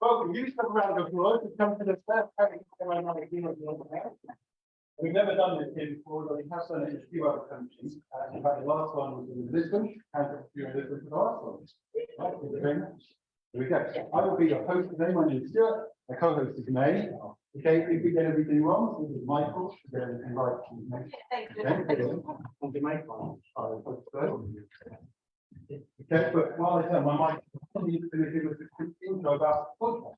Welcome, you come around the world to come to the first time. We've never done this here before, but we have done it in a few other countries. In fact, the last one was in Lisbon, and a few in Lisbon for the last one. Right, thank you very much. Here we go. I will be your host today. My name is Stuart. My co-host is May. Okay, if we get everything wrong, this is Michael. Get everything right. Thank you, Michael. Okay, but while I turn my mic, I'm going to give us a quick intro about the podcast.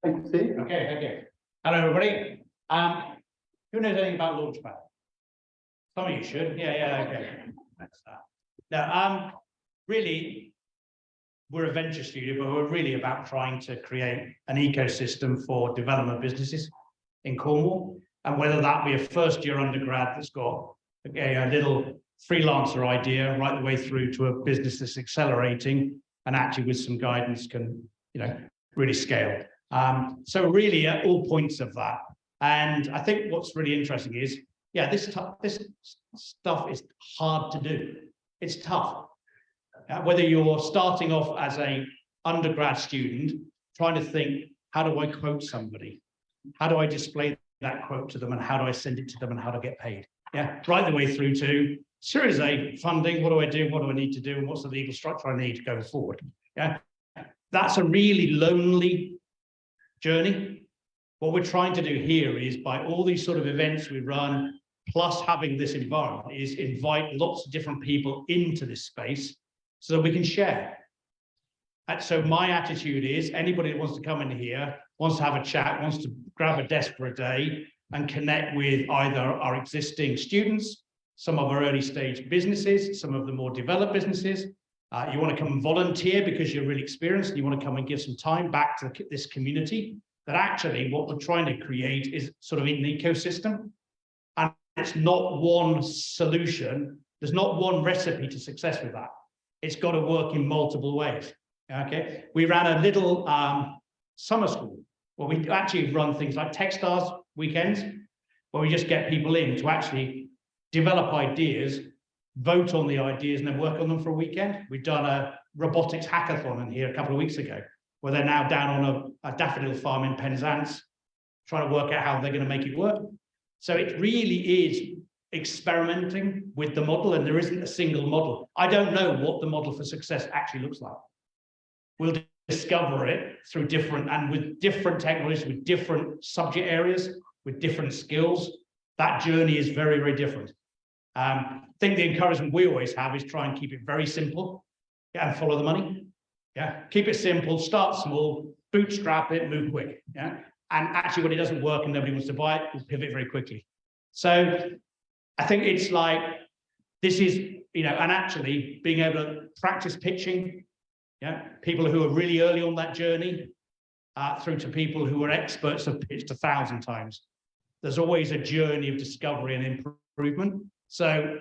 Thank you, Steve. Okay. Hello, everybody. Who knows anything about Launchpad? Some of you should. Yeah, okay. That's that. Now, really, we're a venture studio, but we're really about trying to create an ecosystem for development businesses in Cornwall. And whether that be a first-year undergrad that's got a little freelancer idea right the way through to a business that's accelerating and actually with some guidance can, really scale. So really at all points of that. And I think what's really interesting is, this stuff is hard to do. It's tough. Whether you're starting off as a undergrad student, trying to think, how do I quote somebody? How do I display that quote to them and how do I send it to them and how to get paid? Right the way through to Series A funding. What do I do? What do I need to do? And what's the legal structure I need going forward? That's a really lonely journey. What we're trying to do here is, by all these sort of events we run, plus having this environment, is invite lots of different people into this space so that we can share. And so my attitude is, anybody that wants to come in here, wants to have a chat, wants to grab a desk for a day and connect with either our existing students, some of our early stage businesses, some of the more developed businesses. You want to come and volunteer because you're really experienced and you want to come and give some time back to this community. That actually what we're trying to create is sort of an ecosystem. And it's not one solution. There's not one recipe to success with that. It's got to work in multiple ways. Okay. We ran a little summer school where we actually run things like Techstars weekends, where we just get people in to actually develop ideas, vote on the ideas, and then work on them for a weekend. We've done a robotics hackathon in here a couple of weeks ago, where they're now down on a daffodil farm in Penzance, trying to work out how they're going to make it work. So it really is experimenting with the model, and there isn't a single model. I don't know what the model for success actually looks like. We'll discover it through with different technologies, with different subject areas, with different skills. That journey is very, very different. I think the encouragement we always have is try and keep it very simple and follow the money. Keep it simple, start small, bootstrap it, move quick. And actually when it doesn't work and nobody wants to buy it, we'll pivot very quickly. So I think it's like, this is, and actually being able to practice pitching, people who are really early on that journey, through to people who are experts have pitched 1,000 times. There's always a journey of discovery and improvement. So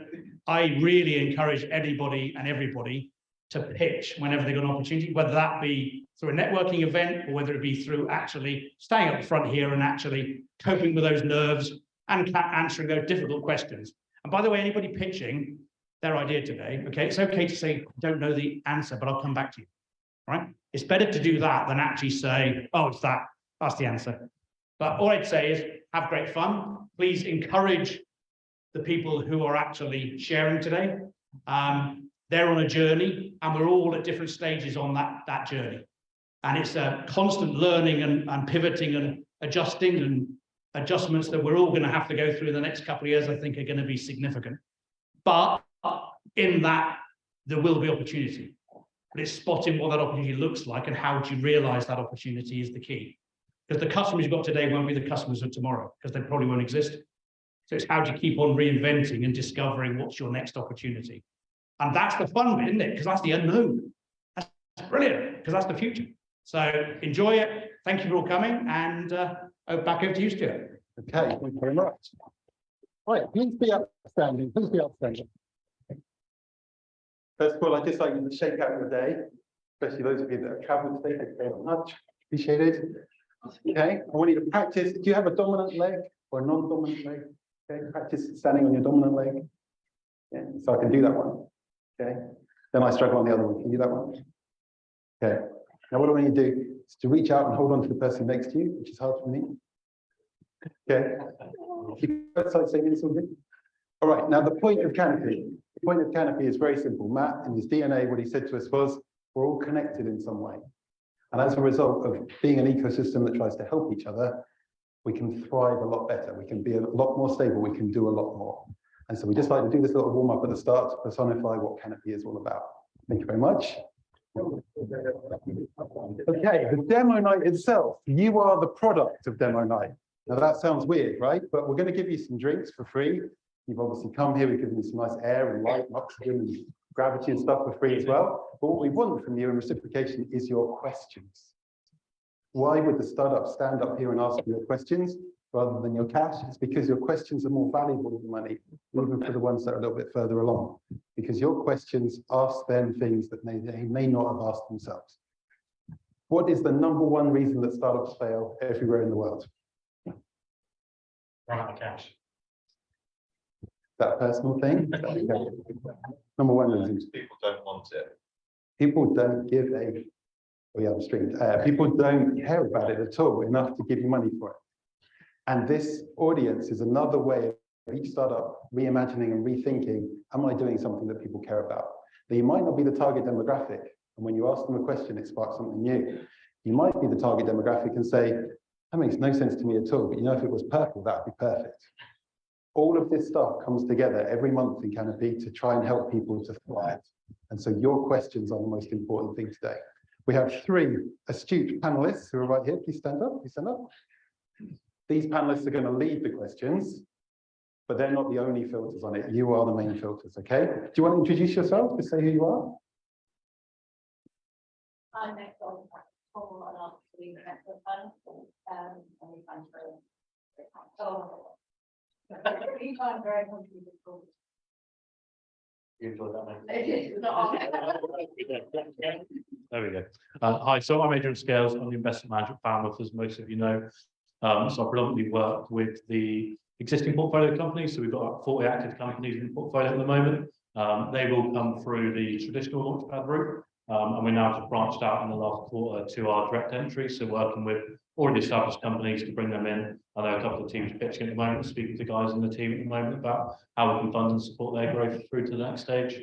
I really encourage anybody and everybody to pitch whenever they got an opportunity, whether that be through a networking event or whether it be through actually staying up front here and actually coping with those nerves and answering those difficult questions. And by the way, anybody pitching their idea today, it's okay to say, don't know the answer, but I'll come back to you, right? It's better to do that than actually say, oh, it's that's the answer. But all I'd say is have great fun. Please encourage the people who are actually sharing today. They're on a journey and we're all at different stages on that journey. And it's a constant learning and pivoting and adjusting, and adjustments that we're all going to have to go through in the next couple of years, I think, are going to be significant. But in that, there will be opportunity. But it's spotting what that opportunity looks like and how do you realize that opportunity is the key. Because the customers you've got today won't be the customers of tomorrow, because they probably won't exist. So it's how do you keep on reinventing and discovering what's your next opportunity. And that's the fun bit, isn't it? Because that's the unknown. That's brilliant, because that's the future. So enjoy it. Thank you for all coming, and back over to you, Stuart. Okay, thank you very much. Right, please be upstanding. Please be upstanding. First of all, I'd just like you to shake out your day, especially those of you that have travelled today. Thank you very much. Appreciate it. Okay, I want you to practice. Do you have a dominant leg or a non-dominant leg? Okay, practice standing on your dominant leg. Yeah, so I can do that one. Okay, then I struggle on the other one. Can you do that one? Okay, now what I want you to do is to reach out and hold on to the person next to you, which is hard for me. Okay, keep both sides saying it's all good. All right, now the point of Canopy. The point of Canopy is very simple. Matt, in his DNA, what he said to us was, we're all connected in some way. And as a result of being an ecosystem that tries to help each other, we can thrive a lot better. We can be a lot more stable. We can do a lot more. And so we just like to do this little warm up at the start to personify what Canopy is all about. Thank you very much. Okay, the demo night itself. You are the product of demo night. Now that sounds weird, right? But we're going to give you some drinks for free. You've obviously come here, we've given you some nice air and light and oxygen and gravity and stuff for free as well. But what we want from you in reciprocation is your questions. Why would the startup stand up here and ask you your questions rather than your cash? It's because your questions are more valuable than money, even for the ones that are a little bit further along. Because your questions ask them things that they may not have asked themselves. What is the #1 reason that startups fail everywhere in the world? Run out of cash. That personal thing? Okay. #1 reason. People don't want it. People don't give a, we have a stream. People don't care about it at all enough to give you money for it. And this audience is another way of each startup reimagining and rethinking, am I doing something that people care about? Now, you might not be the target demographic. And when you ask them a question, it sparks something new. You might be the target demographic and say, that makes no sense to me at all. But you know, if it was purple, that would be perfect. All of this stuff comes together every month in Canopy to try and help people to thrive. And so your questions are the most important thing today. We have 3 astute panelists who are right here. Please stand up. Please stand up. These panelists are going to lead the questions, but they're not the only filters on it. You are the main filters, okay? Do you want to introduce yourself? Just say who you are. I'm next on Paul and after the investment fund, and we find we find very comfortable. You enjoyed that, mate? It's not There we go. Hi, so I'm Adrian Scales. I'm the investment manager at Falmouth, as most of you know. So I predominantly work with the existing portfolio companies. So we've got about 40 active companies in the portfolio at the moment. They will come through the traditional Launchpad route. And we're now just branched out in the last quarter to our direct entry. So working with already established companies to bring them in. I know a couple of teams pitching at the moment, speaking to guys in the team at the moment about how we can fund and support their growth through to the next stage.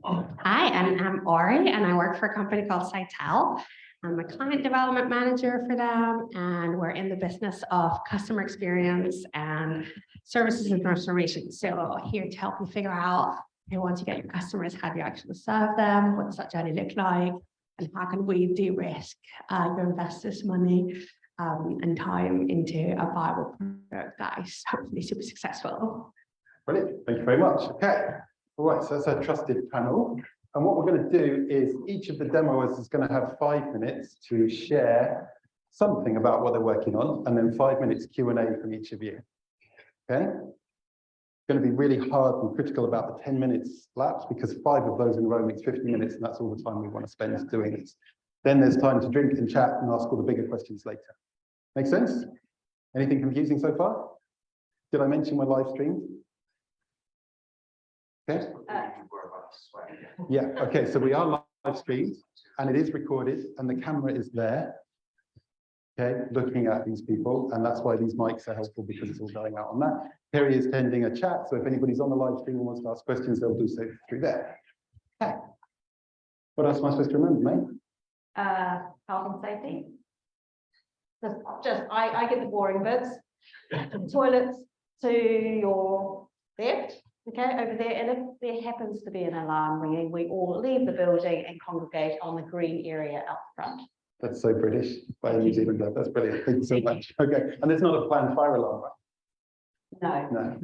Hi, I'm Ori, and I work for a company called Sitel. I'm a client development manager for them, and we're in the business of customer experience and services and transformation. So here to help you figure out, hey, once you get your customers, how do you actually serve them? What does that journey look like? And how can we de-risk your investors' money and time into a viable product that is hopefully super successful? Brilliant. Thank you very much. Okay. All right. So that's a trusted panel. And what we're going to do is each of the demoers is going to have 5 minutes to share something about what they're working on, and then 5 minutes Q&A from each of you. Okay. It's going to be really hard and critical about the 10 minutes lapse, because 5 of those in a row makes 50 minutes, and that's all the time we want to spend doing this. Then there's time to drink and chat and ask all the bigger questions later. Make sense? Anything confusing so far? Did I mention we're live streamed? Okay. Yeah, okay, so we are live streamed and it is recorded and the camera is there, okay, looking at these people, and that's why these mics are helpful, because it's all going out on that. Terry is tending a chat, so if anybody's on the live stream and wants to ask questions, they'll do so through there. Okay. What else am I supposed to remember, mate? Health and safety. I get the boring bits. Toilets to your left. Okay, over there, and if there happens to be an alarm ringing, we all leave the building and congregate on the green area out front. That's so British by a New Zealander. That's brilliant. Thank you so much. Okay, and there's not a planned fire alarm, right? No.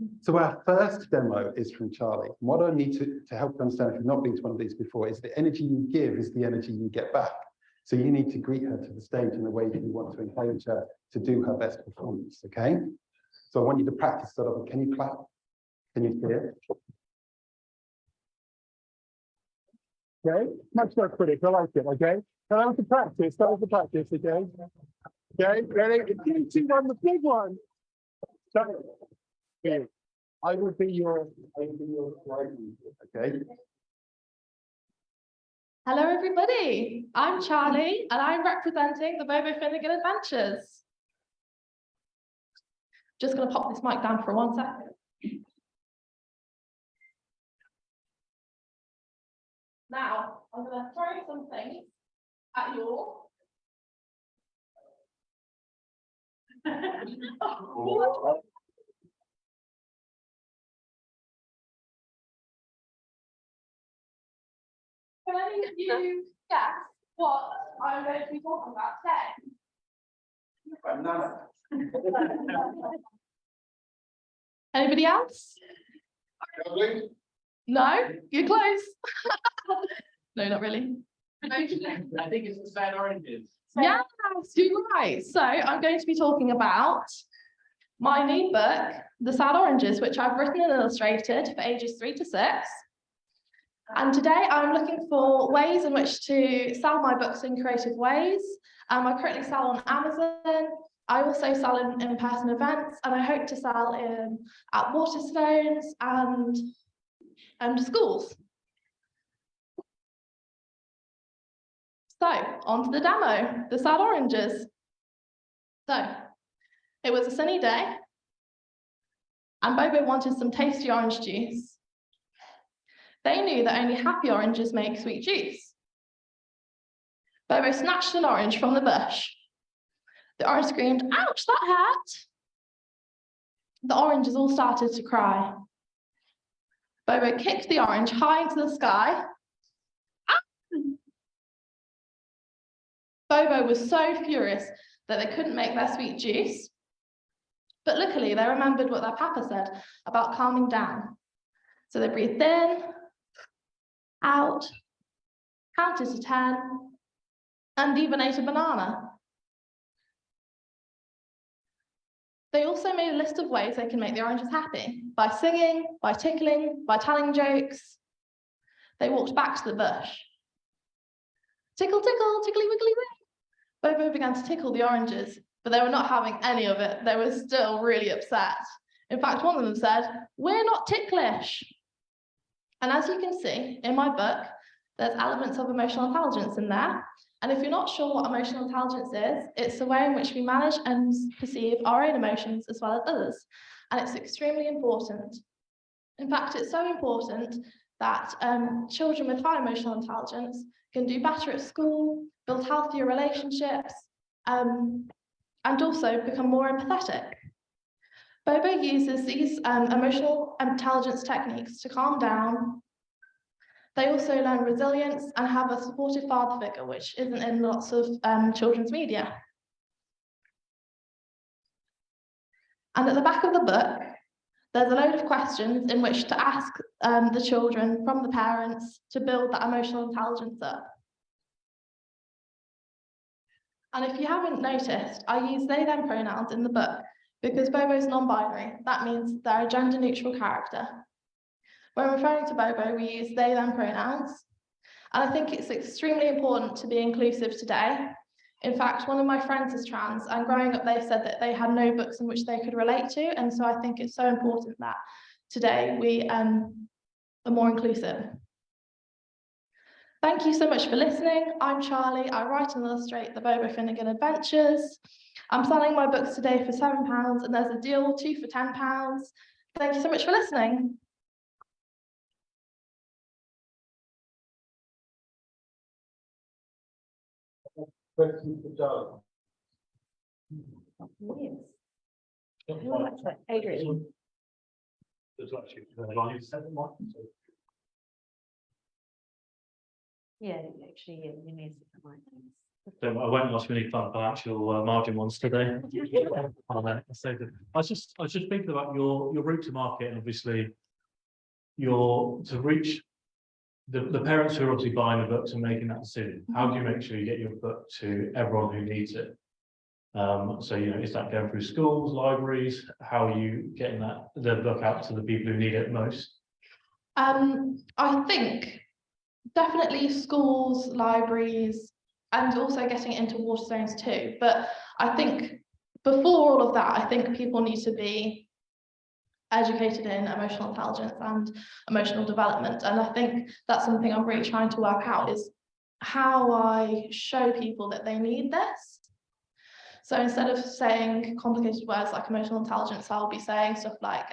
No. So our first demo is from Charlie. And what I need to help you understand, if you've not been to one of these before, is the energy you give is the energy you get back. So you need to greet her to the stage in the way that you want to encourage her to do her best performance, okay? So I want you to practice sort of, can you clap? Can you hear? Okay, much more critic. I like it. Okay, that was the practice. That was the practice. Okay, okay, ready? 3, 2, 1, the big one. So, okay, I will be your right. Okay. Hello, everybody. I'm Charlie, and I'm representing the Bobo Finnegan Adventures. Just going to pop this mic down for 1 second. Now, I'm going to throw some things at you all. Can any of you guess what I'm going to be talking about today? Anybody else? No? You're close. No, not really. I think it's the sad oranges. Yes, you're right. So I'm going to be talking about my new book, The Sad Oranges, which I've written and illustrated for ages 3 to 6. And today I'm looking for ways in which to sell my books in creative ways. I currently sell on Amazon. I also sell in in-person events, and I hope to sell at Waterstones and schools. So, on to the demo, The Sad Oranges. So, it was a sunny day, and Bobo wanted some tasty orange juice. They knew that only happy oranges make sweet juice. Bobo snatched an orange from the bush. The orange screamed, "Ouch, that hurt!" The oranges all started to cry. Bobo kicked the orange high into the sky. Bobo was so furious that they couldn't make their sweet juice. But luckily, they remembered what their papa said about calming down. So they breathed in, out, counted to 10, and even ate a banana. They also made a list of ways they can make the oranges happy, by singing, by tickling, by telling jokes. They walked back to the bush. Tickle, tickle, tickly, wiggly, wig. Bobo began to tickle the oranges, but they were not having any of it. They were still really upset. In fact, one of them said, "We're not ticklish." And as you can see in my book, there's elements of emotional intelligence in there. And if you're not sure what emotional intelligence is, it's the way in which we manage and perceive our own emotions as well as others. And it's extremely important. In fact, it's so important that children with high emotional intelligence can do better at school, build healthier relationships, and also become more empathetic. Bobo uses these emotional intelligence techniques to calm down. They also learn resilience and have a supportive father figure, which isn't in lots of children's media. And at the back of the book, there's a load of questions in which to ask the children from the parents to build that emotional intelligence up. And if you haven't noticed, I use they, them pronouns in the book because Bobo's non-binary. That means they're a gender-neutral character. When referring to Bobo, we use they, them pronouns. And I think it's extremely important to be inclusive today. In fact, one of my friends is trans, and growing up, they said that they had no books in which they could relate to. And so I think it's so important that today we are more inclusive. Thank you so much for listening. I'm Charlie. I write and illustrate the Bobo Finnegan Adventures. I'm selling my books today for £7, and there's a deal 2 for £10. Thank you so much for listening. Question for Charlie. Yes. Adrian. There's actually line 7 one. Yeah, actually, yeah, you need to put my things. I won't ask you any fun financial margin ones today. I was just thinking about your route to market, and obviously to reach the parents who are obviously buying the books and making that decision. How do you make sure you get your book to everyone who needs it? So, is that going through schools, libraries? How are you getting the book out to the people who need it most? I think definitely schools, libraries, and also getting it into Waterstones too. But I think before all of that, I think people need to be educated in emotional intelligence and emotional development. And I think that's something I'm really trying to work out, is how I show people that they need this. So instead of saying complicated words like emotional intelligence, I'll be saying stuff like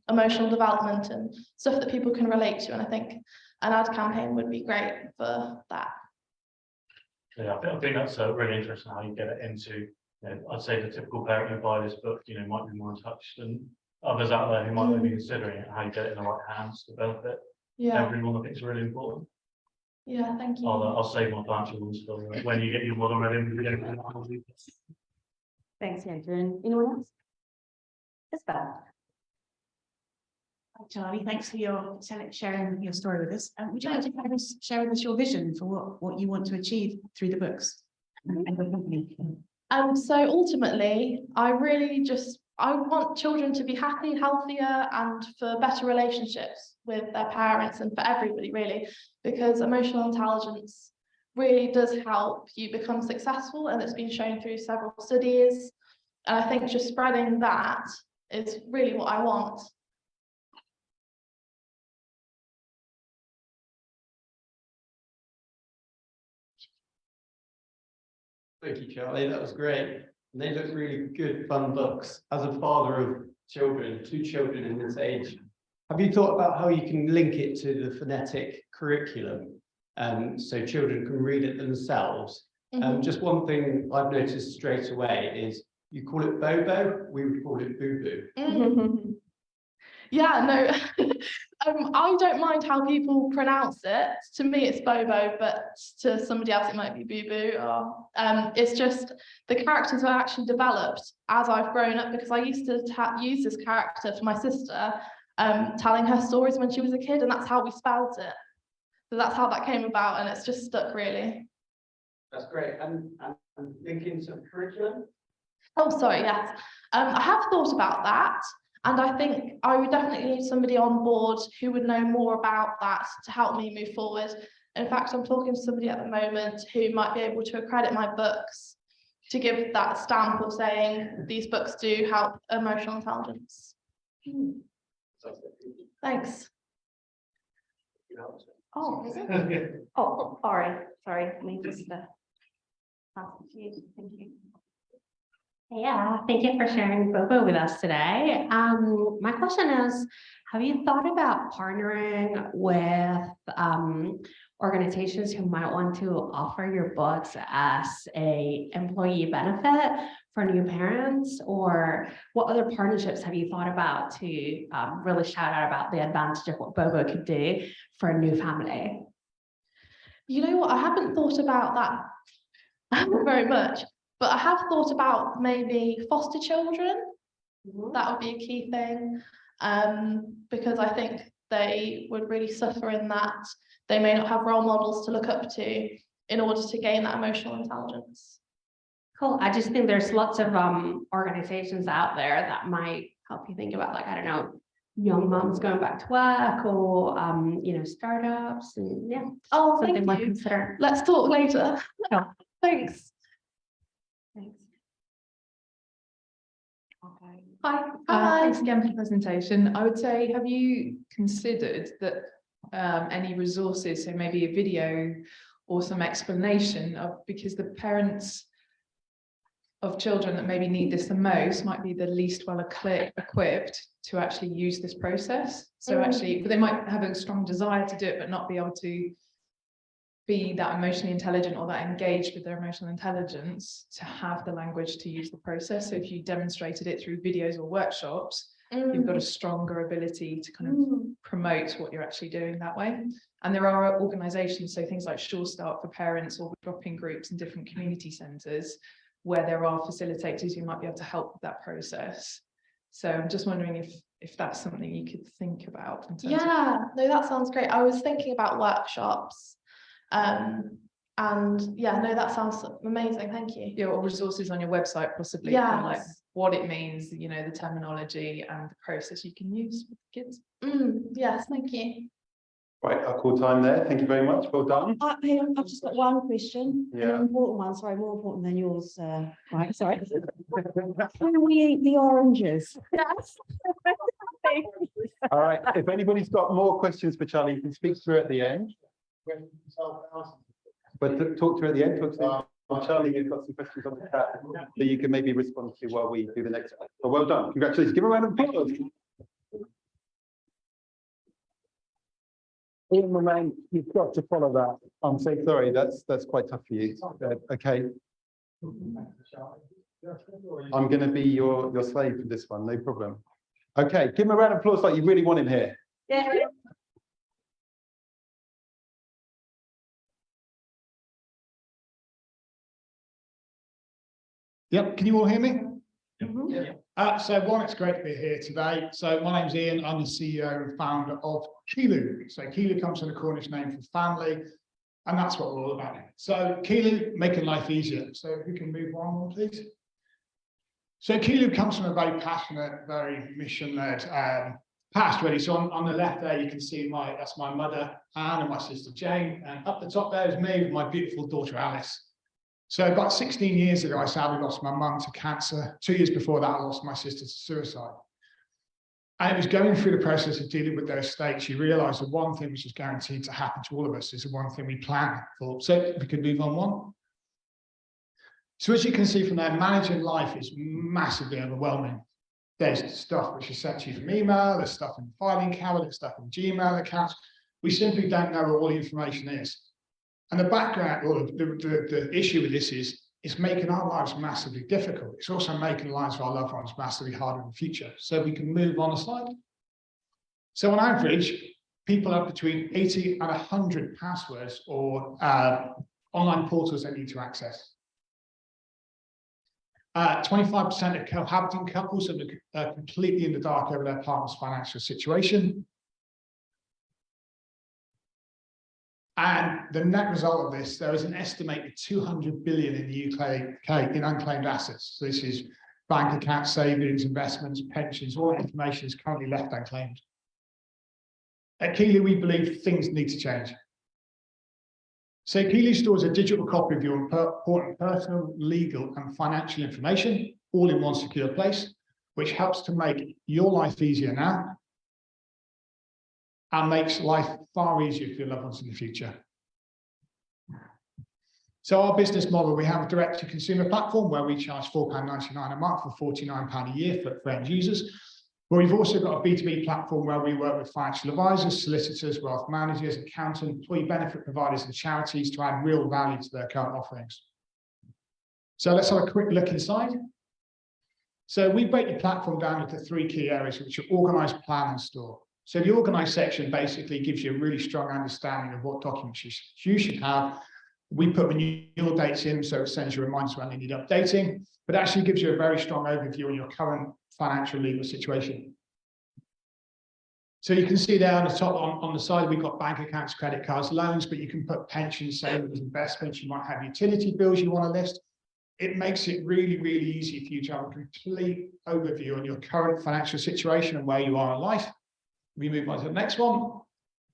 emotional development and stuff that people can relate to. And I think an ad campaign would be great for that. Yeah, I think that's really interesting how you get it into, I'd say the typical parent who buy this book, might be more in touch than others out there who might not be considering it, how you get it in the right hands to benefit everyone. I think it's really important. Yeah, thank you. I'll save my financial ones for when you get your model ready. Thanks, Andrew. Anyone else? Isabel. Hi, Charlie, thanks for sharing your story with us. Would you like to kind of share with us your vision for what you want to achieve through the books and your company? So ultimately, I want children to be happy, healthier, and for better relationships with their parents and for everybody, really, because emotional intelligence really does help you become successful, and it's been shown through several studies. And I think just spreading that is really what I want. Thank you, Charlie. That was great. And they look really good, fun books. As a father of children, 2 children in this age, have you thought about how you can link it to the phonetic curriculum, so children can read it themselves? Just one thing I've noticed straight away is you call it Bobo, we would call it Boo Boo. Yeah, no, I don't mind how people pronounce it. To me, it's Bobo, but to somebody else, it might be Boo Boo. Or it's just the characters were actually developed as I've grown up, because I used to use this character for my sister, telling her stories when she was a kid, and that's how we spelled it. So that's how that came about, and it's just stuck, really. That's great. And linking to the curriculum? Oh, sorry, yes. I have thought about that. And I think I would definitely need somebody on board who would know more about that to help me move forward. In fact, I'm talking to somebody at the moment who might be able to accredit my books to give that stamp of saying these books do help emotional intelligence. Thanks. Oh, is it? Oh, sorry. Let me just pass it to you. Thank you. Yeah, thank you for sharing Bobo with us today. My question is, have you thought about partnering with organizations who might want to offer your books as a employee benefit for new parents? Or what other partnerships have you thought about to really shout out about the advantage of what Bobo could do for a new family? You know what, I haven't thought about that very much. But I have thought about maybe foster children. That would be a key thing, because I think they would really suffer in that they may not have role models to look up to in order to gain that emotional intelligence. Cool. I just think there's lots of organizations out there that might help you think about, like, I don't know, young moms going back to work, or startups, and yeah. Oh, something thank to you. consider. Let's talk later. Yeah. Thanks. Thanks. Okay. Hi. Hi. Thanks again for the presentation. I would say, have you considered that any resources, so maybe a video or some explanation of, because the parents of children that maybe need this the most might be the least well equipped to actually use this process. So actually, they might have a strong desire to do it, but not be able to be that emotionally intelligent or that engaged with their emotional intelligence to have the language to use the process. So if you demonstrated it through videos or workshops, you've got a stronger ability to kind of promote what you're actually doing that way. And there are organisations, so things like Sure Start for parents or drop-in groups in different community centres, where there are facilitators who might be able to help with that process. So I'm just wondering if that's something you could think about in terms of. Yeah, no, that sounds great. I was thinking about workshops. And yeah, no, that sounds amazing. Thank you. Yeah, or resources on your website, possibly, kind of like Yes. what it means, you know, the terminology and the process you can use with kids. Yes, thank you. Right, our call time there. Thank you very much. Well done. Hang on, I've just got one question, an Yeah. important one, sorry, more important than yours, right, sorry. Can we eat the oranges? Yes. All right, if anybody's got more questions for Charlie, you can speak through at the end. But talk to her at the end. Talk to Charlie, you've got some questions on the chat that you can maybe respond to while we do the next one. So well done. Congratulations. Give a round of applause. Ian Moran, you've got to follow that. I'm so sorry. That's quite tough for you. Okay. I'm going to be your slave for this one. No problem. Okay. Give him a round of applause like you really want him here. Yeah. Yep, can you all hear me? So one, it's great to be here today. So my name's Ian, I'm the CEO and founder of Kilu. So Kilu comes from the Cornish name for family, and that's what we're all about. So Kilu, making life easier. So if we can move on, please. So Kilu comes from a very passionate, very mission-led past, really. So on the left there, you can see that's my mother, Anne, and my sister, Jane. And up the top there is me with my beautiful daughter, Alice. So about 16 years ago, I sadly lost my mum to cancer. 2 years before that, I lost my sister to suicide. And it was going through the process of dealing with those states, you realise the one thing which is guaranteed to happen to all of us is the one thing we plan for. So we could move on one. So as you can see from there, managing life is massively overwhelming. There's stuff which is sent to you from email, there's stuff in the filing cabinet, there's stuff in Gmail accounts. We simply don't know where all the information is. And the background, or the issue with this is, it's making our lives massively difficult. It's also making the lives of our loved ones massively harder in the future. So we can move on a slide. So on average, people have between 80 and 100 passwords or online portals they need to access. 25% of cohabiting couples are completely in the dark over their partner's financial situation. And the net result of this, there is an estimated 200 billion in the UK in unclaimed assets. So this is bank accounts, savings, investments, pensions, all that information is currently left unclaimed. At Kilu, we believe things need to change. So Kilu stores a digital copy of your important personal, legal, and financial information, all in one secure place, which helps to make your life easier now and makes life far easier for your loved ones in the future. So our business model, we have a direct-to-consumer platform where we charge £4.99 a month for £49 a year for end users. But we've also got a B2B platform where we work with financial advisors, solicitors, wealth managers, accountants, employee benefit providers, and charities to add real value to their current offerings. So let's have a quick look inside. So we break the platform down into three key areas, which are organize, plan, and store. So the organize section basically gives you a really strong understanding of what documents you should have. We put renewal dates in, so it sends you reminders when they need updating, but actually gives you a very strong overview on your current financial legal situation. So you can see there on the top, on the side, we've got bank accounts, credit cards, loans, but you can put pensions, savings, investments. You might have utility bills you want to list. It makes it really, really easy for you to have a complete overview on your current financial situation and where you are in life. We move on to the next one.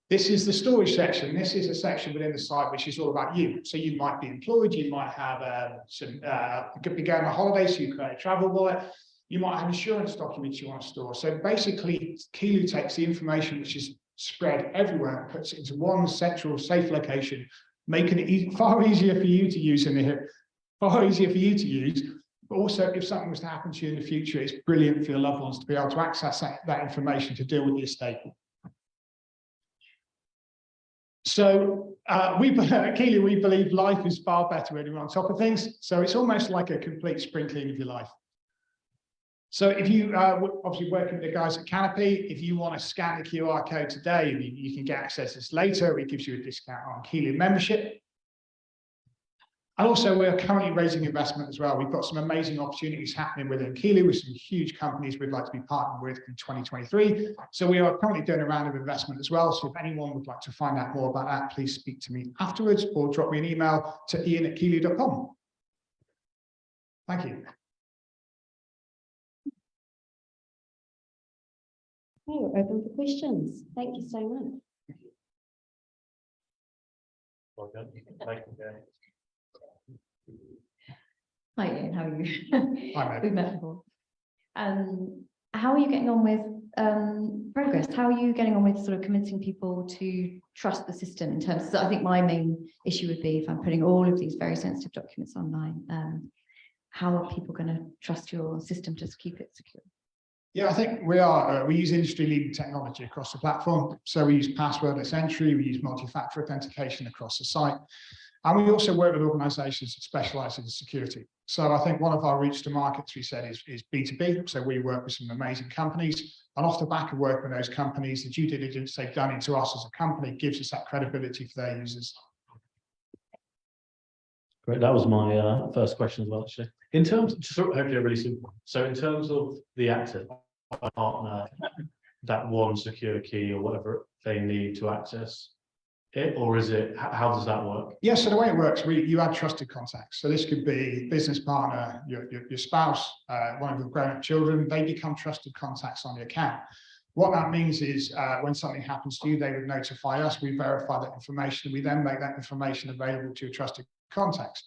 This is the storage section. This is a section within the site which is all about you. So you might be employed, you might have could be going on holiday, so you create a travel wallet. You might have insurance documents you want to store. So basically, Kilu takes the information which is spread everywhere and puts it into one central, safe location, making it far easier for you to use But also, if something was to happen to you in the future, it's brilliant for your loved ones to be able to access that information to deal with the estate. So at Kilu, we believe life is far better when you're on top of things. So it's almost like a complete spring clean of your life. So if you obviously working with the guys at Canopy, if you want to scan the QR code today, you can get access to this later. It gives you a discount on Keely membership. And also, we're currently raising investment as well. We've got some amazing opportunities happening within Keely with some huge companies we'd like to be partnered with in 2023. So we are currently doing a round of investment as well. So if anyone would like to find out more about that, please speak to me afterwards or drop me an email to ian@keely.com. Thank you. Okay, we're open for questions. Thank you so much. Well done. Thank you, Jane. Hi, Ian, how are you? Hi, mate. We've met before. How are you getting on with progress? How are you getting on with sort of convincing people to trust the system in terms of, I think my main issue would be if I'm putting all of these very sensitive documents online, how are people going to trust your system to keep it secure? Yeah, I think we use industry-leading technology across the platform. So we use passwordless entry, we use multi-factor authentication across the site. And we also work with organizations that specialize in security. So I think one of our routes to markets, we said, is B2B. So we work with some amazing companies. And off the back of working with those companies, the due diligence they've done into us as a company gives us that credibility for their users. Great, that was my first question as well, actually. In terms, just hopefully really simple. So in terms of the active partner, that one secure key or whatever they need to access it, or is it, how does that work? Yeah, so the way it works, you add trusted contacts. So this could be business partner, your spouse, one of your grown-up children, they become trusted contacts on the account. What that means is when something happens to you, they would notify us, we verify that information, we then make that information available to your trusted contacts.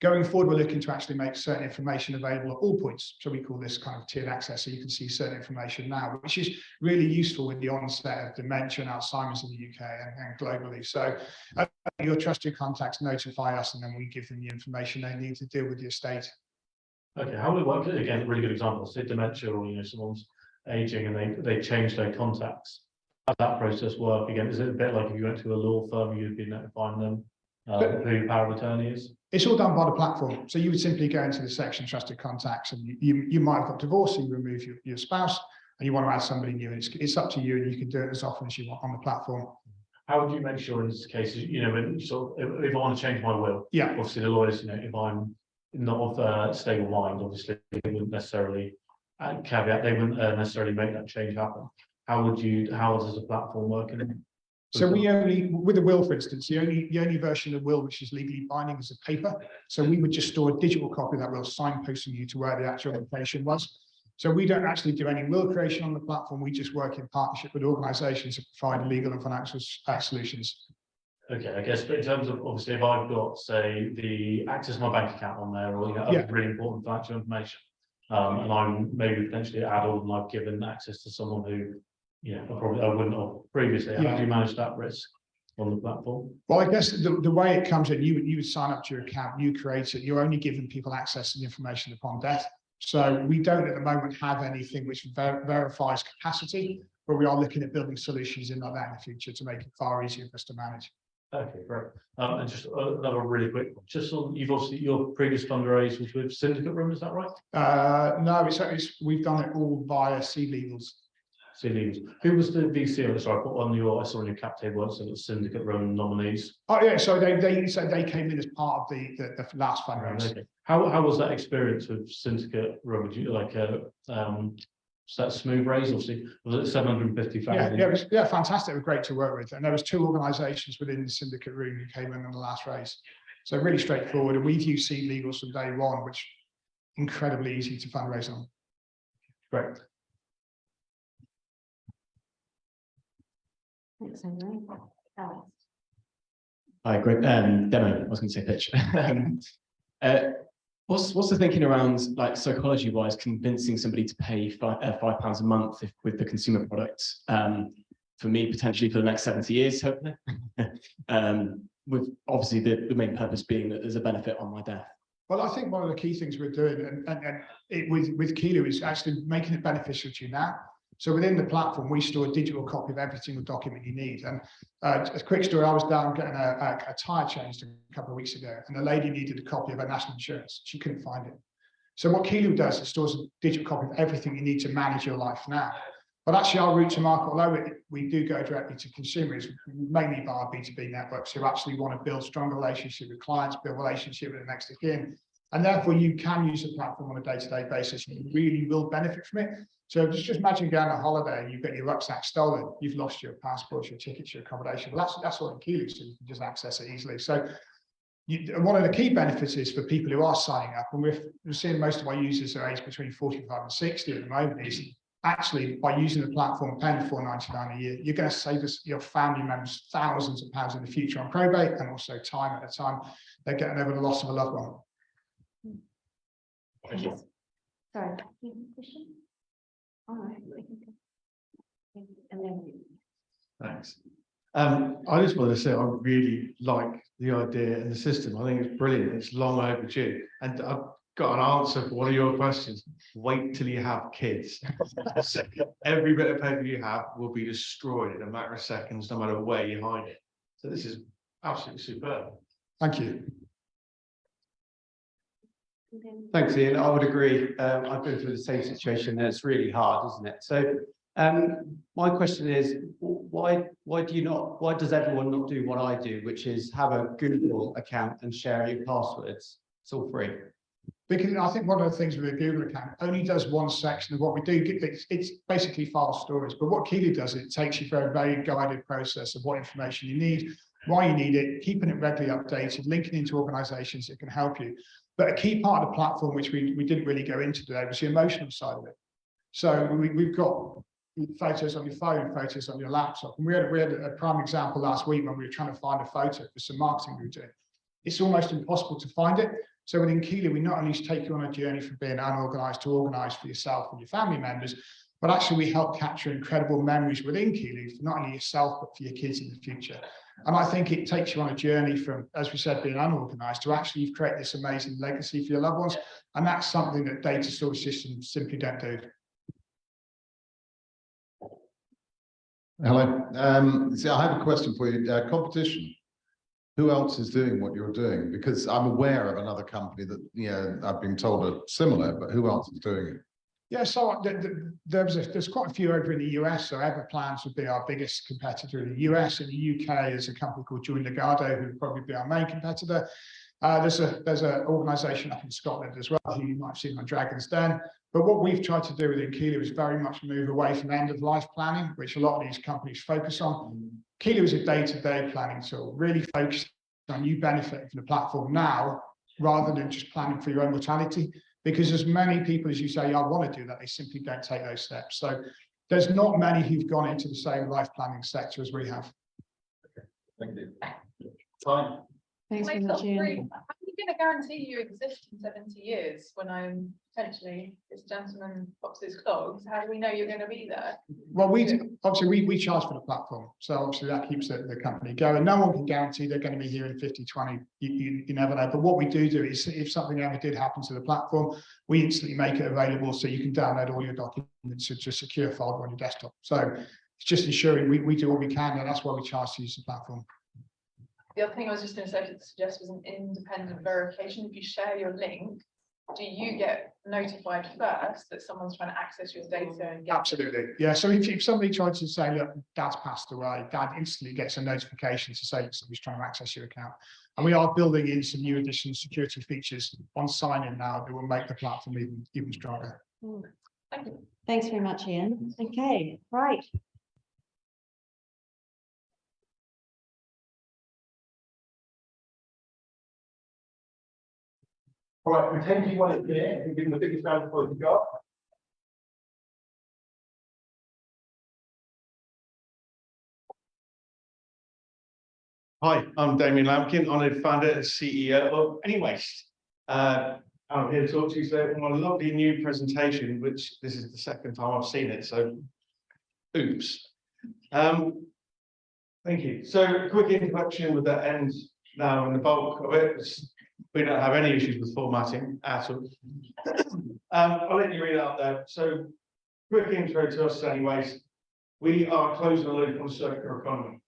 Going forward, we're looking to actually make certain information available at all points. So we call this kind of tiered access. So you can see certain information now, which is really useful with the onset of dementia and Alzheimer's in the UK and globally. So your trusted contacts notify us and then we give them the information they need to deal with the estate. Okay, how would it work? Again, really good example, say dementia or someone's aging and they change their contacts. How does that process work? Again, is it a bit like if you went to a law firm, you'd be notifying them who your power of attorney is? It's all done by the platform. So you would simply go into the section trusted contacts and you might have got divorced and you remove your spouse and you want to add somebody new. It's up to you and you can do it as often as you want on the platform. How would you make sure in this case, when if I want to change my will, yeah, obviously the lawyers, if I'm not of stable mind, obviously they wouldn't necessarily caveat, they wouldn't necessarily make that change happen. How does the platform work? So we only, with a will, for instance, the only version of the will which is legally binding is a paper. So we would just store a digital copy of that will, signposting you to where the actual location was. So we don't actually do any will creation on the platform. We just work in partnership with organisations that provide legal and financial solutions. Okay, I guess, but in terms of obviously, if I've got, say, the access to my bank account on there, or other really important financial information, and I'm maybe potentially an adult and I've given access to someone who, I wouldn't have previously. How do you manage that risk on the platform? Well, I guess the way it comes in, you would sign up to your account, you create it, you're only giving people access to the information upon death. So we don't at the moment have anything which verifies capacity, but we are looking at building solutions in like that in the future to make it far easier for us to manage. Okay, great. And just another really quick one. Just on, you've obviously, your previous fundraise was with Syndicate Room, is that right? No, we've done it all via Sea Legals. Sea Legals. Who was the VC? Sorry, I put I saw on your cap table, so the Syndicate Room nominees. Oh yeah, so they came in as part of the last fundraise. Okay. How was that experience with Syndicate Room? Would you was that smooth raise? Obviously, was it 750,000? Yeah, fantastic. It was great to work with, and there was 2 organisations within the Syndicate Room who came in on the last raise. So really straightforward, and we've used Sea Legals from day one, which incredibly easy to fundraise on. Great. Thanks, Henry. Alex. Hi, great. Demo, I was going to say pitch. What's the thinking around, like, psychology-wise, convincing somebody to pay £5 a month with the consumer product? For me, potentially for the next 70 years, hopefully. With obviously the main purpose being that there's a benefit on my death. Well, I think one of the key things we're doing, with Keely, is actually making it beneficial to you now. So within the platform, we store a digital copy of every single document you need. And a quick story, I was down getting a tyre changed a couple of weeks ago, and the lady needed a copy of her national insurance. She couldn't find it. So what Keeley does, it stores a digital copy of everything you need to manage your life now. But actually our route to market, although we do go directly to consumers, mainly by our B2B networks who actually want to build stronger relationship with clients, build relationship with the next of kin. And therefore you can use the platform on a day-to-day basis. You really will benefit from it. So just imagine going on holiday and you've got your rucksack stolen, you've lost your passports, your tickets, your accommodation. Well, that's all in Keeley, so you can just access it easily. So one of the key benefits is for people who are signing up, and we're seeing most of our users are aged between 45 and 60 at the moment, is actually by using the platform, paying £4.99 a year, you're going to save your family members thousands of pounds in the future on probate, and also time at a time they're getting over the loss of a loved one. Sorry. Question? All right. And then. Thanks. I just want to say I really like the idea and the system. I think it's brilliant. It's long overdue. And I've got an answer for one of your questions. Wait till you have kids. Every bit of paper you have will be destroyed in a matter of seconds, no matter where you hide it. So this is absolutely superb. Thank you. Thanks, Ian. I would agree. I've been through the same situation and it's really hard, isn't it? So my question is, why does everyone not do what I do, which is have a Google account and share your passwords? It's all free. Because I think one of the things with a Google account only does one section of what we do. It's basically file storage, but what Keeley does, it takes you through a very guided process of what information you need, why you need it, keeping it regularly updated, linking into organizations that can help you. But a key part of the platform, which we didn't really go into today, was the emotional side of it. So we've got photos on your phone, photos on your laptop. And we had a prime example last week when we were trying to find a photo for some marketing we were doing. It's almost impossible to find it. So within Keeley, we not only take you on a journey from being unorganized to organized for yourself and your family members, but actually we help capture incredible memories within Keeley for not only yourself, but for your kids in the future. And I think it takes you on a journey from, as we said, being unorganized to actually you've created this amazing legacy for your loved ones. And that's something that data storage systems simply don't do. Hello. See, I have a question for you. Competition. Who else is doing what you're doing? Because I'm aware of another company that, I've been told are similar, but who else is doing it? Yeah, so there's quite a few over in the US. So Everplans would be our biggest competitor in the US. In the UK, there's a company called Join Legato, who would probably be our main competitor. There's an organisation up in Scotland as well, who you might have seen on Dragon's Den. But what we've tried to do within Keeley is very much move away from end-of-life planning, which a lot of these companies focus on. Keeley is a day-to-day planning tool, really focused on you benefiting from the platform now, rather than just planning for your own mortality. Because as many people as you say, I want to do that, they simply don't take those steps. So there's not many who've gone into the same life planning sector as we have. Okay, thank you. Fine. Thanks Like, very much, Ian. how are you going to guarantee you exist in 70 years when I'm potentially this gentleman Fox's clogs? How do we know you're going to be there? Well, obviously we charge for the platform. So obviously that keeps the company going. No one can guarantee they're going to be here in 50, 20, you never know. But what we do is if something ever did happen to the platform, we instantly make it available so you can download all your documents into a secure folder on your desktop. So it's just ensuring we do what we can, and that's why we charge to use the platform. The other thing I was just going to suggest was an independent verification. If you share your link, do you get notified first that someone's trying to access your data? And get Absolutely. Yeah. So if somebody tries to say, look, Dad's passed away, Dad instantly gets a notification to say somebody's trying to access your account. And we are building in some new additional security features on sign-in now that will make the platform even stronger. Thank you. Thanks very much, Ian. Okay, right. All right, pretend you want it there and give them the biggest round of applause you've got. Hi, I'm Damien Lampkin, honoured founder and CEO of Anywaste. I'm here to talk to you today on a lovely new presentation, which this is the second time I've seen it, so oops. Thank you. So a quick introduction with that end now and the bulk of it. We don't have any issues with formatting at all. I'll let you read it out there. So quick intro to us anyways. We are closing the loop on circular economy.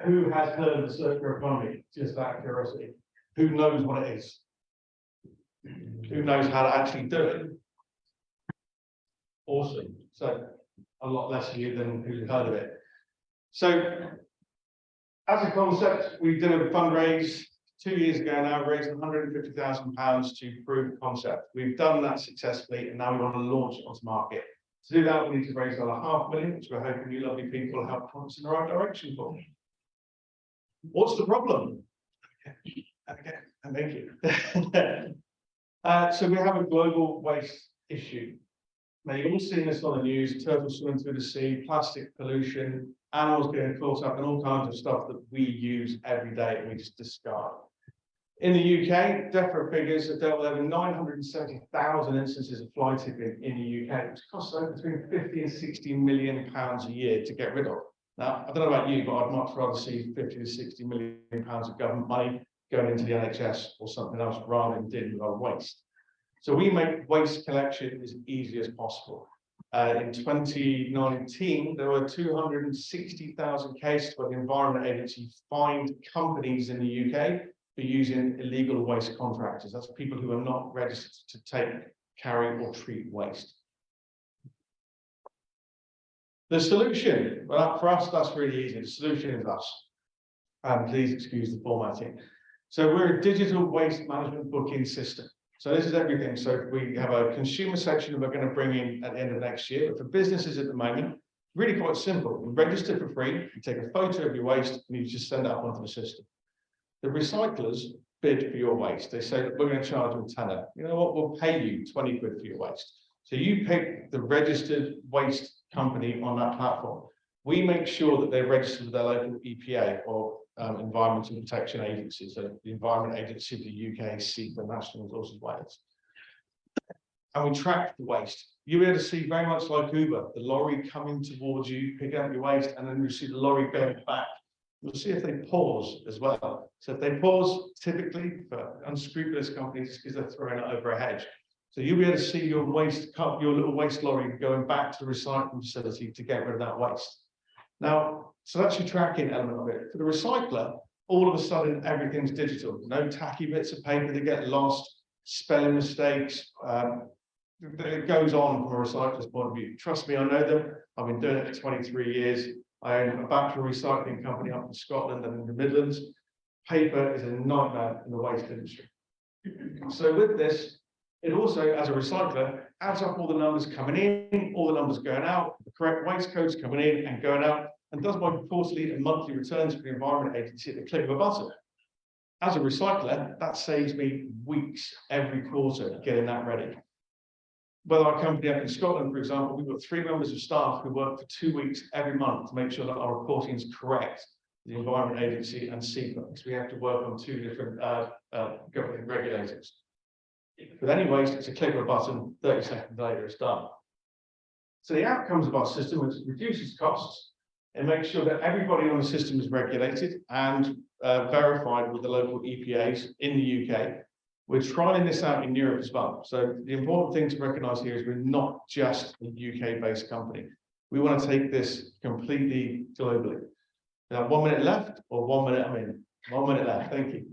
Who has heard of the circular economy? Just out of curiosity. Who knows what it is? Who knows how to actually do it? Awesome. So a lot less of you than who've heard of it. So as a concept, we did a fundraise 2 years ago now, raised £150,000 to prove the concept. We've done that successfully, and now we want to launch it onto market. To do that, we need to raise another £500,000, which we're hoping you lovely people will help point us in the right direction for. What's the problem? Okay, thank you. So we have a global waste issue. Now, you've all seen this on the news, turtles swimming through the sea, plastic pollution, animals getting caught up in all kinds of stuff that we use every day and we just discard. In the UK, DEFRA figures have dealt with over 970,000 instances of fly tipping in the UK, which costs between 50 and 60 million pounds a year to get rid of. Now, I don't know about you, but I'd much rather see 50 to 60 million pounds of government money going into the NHS or something else rather than dealing with our waste. So we make waste collection as easy as possible. In 2019, there were 260,000 cases where the Environment Agency fined companies in the UK for using illegal waste contractors. That's people who are not registered to take, carry or treat waste. The solution, well, for us, that's really easy. The solution is us. Please excuse the formatting. So we're a digital waste management booking system. So this is everything. So we have a consumer section that we're going to bring in at the end of next year. But for businesses at the moment, really quite simple. You register for free, you take a photo of your waste, and you just send it up onto the system. The recyclers bid for your waste. They say, we're going to charge them £10. You know what? We'll pay you 20 quid for your waste. So you pick the registered waste company on that platform. We make sure that they're registered with their local EPA or Environmental Protection Agency, so the Environment Agency of the UK, SEPA, National Resources Wales. And we track the waste. You'll be able to see very much like Uber, the lorry coming towards you, picking up your waste, and then you see the lorry going back. You'll see if they pause as well. So if they pause, typically for unscrupulous companies, because they're throwing it over a hedge. So you'll be able to see your waste, your little waste lorry going back to the recycling facility to get rid of that waste. Now, so that's your tracking element of it. For the recycler, all of a sudden, everything's digital. No tacky bits of paper that get lost, spelling mistakes. It goes on from a recycler's point of view. Trust me, I know them. I've been doing it for 23 years. I own a battery recycling company up in Scotland and in the Midlands. Paper is a nightmare in the waste industry. So with this, it also, as a recycler, adds up all the numbers coming in, all the numbers going out, the correct waste codes coming in and going out, and does my quarterly and monthly returns for the Environment Agency at the click of a button. As a recycler, that saves me weeks every quarter getting that ready. With our company up in Scotland, for example, we've got 3 members of staff who work for 2 weeks every month to make sure that our reporting is correct, the Environment Agency and SEPA, because we have to work on 2 different government regulators. With any waste, it's a click of a button, 30 seconds later, it's done. So the outcomes of our system is it reduces costs and makes sure that everybody on the system is regulated and verified with the local EPAs in the UK. We're trying this out in Europe as well. So the important thing to recognise here is we're not just a UK-based company. We want to take this completely globally. Now, 1 minute left, or 1 minute, 1 minute left, thank you.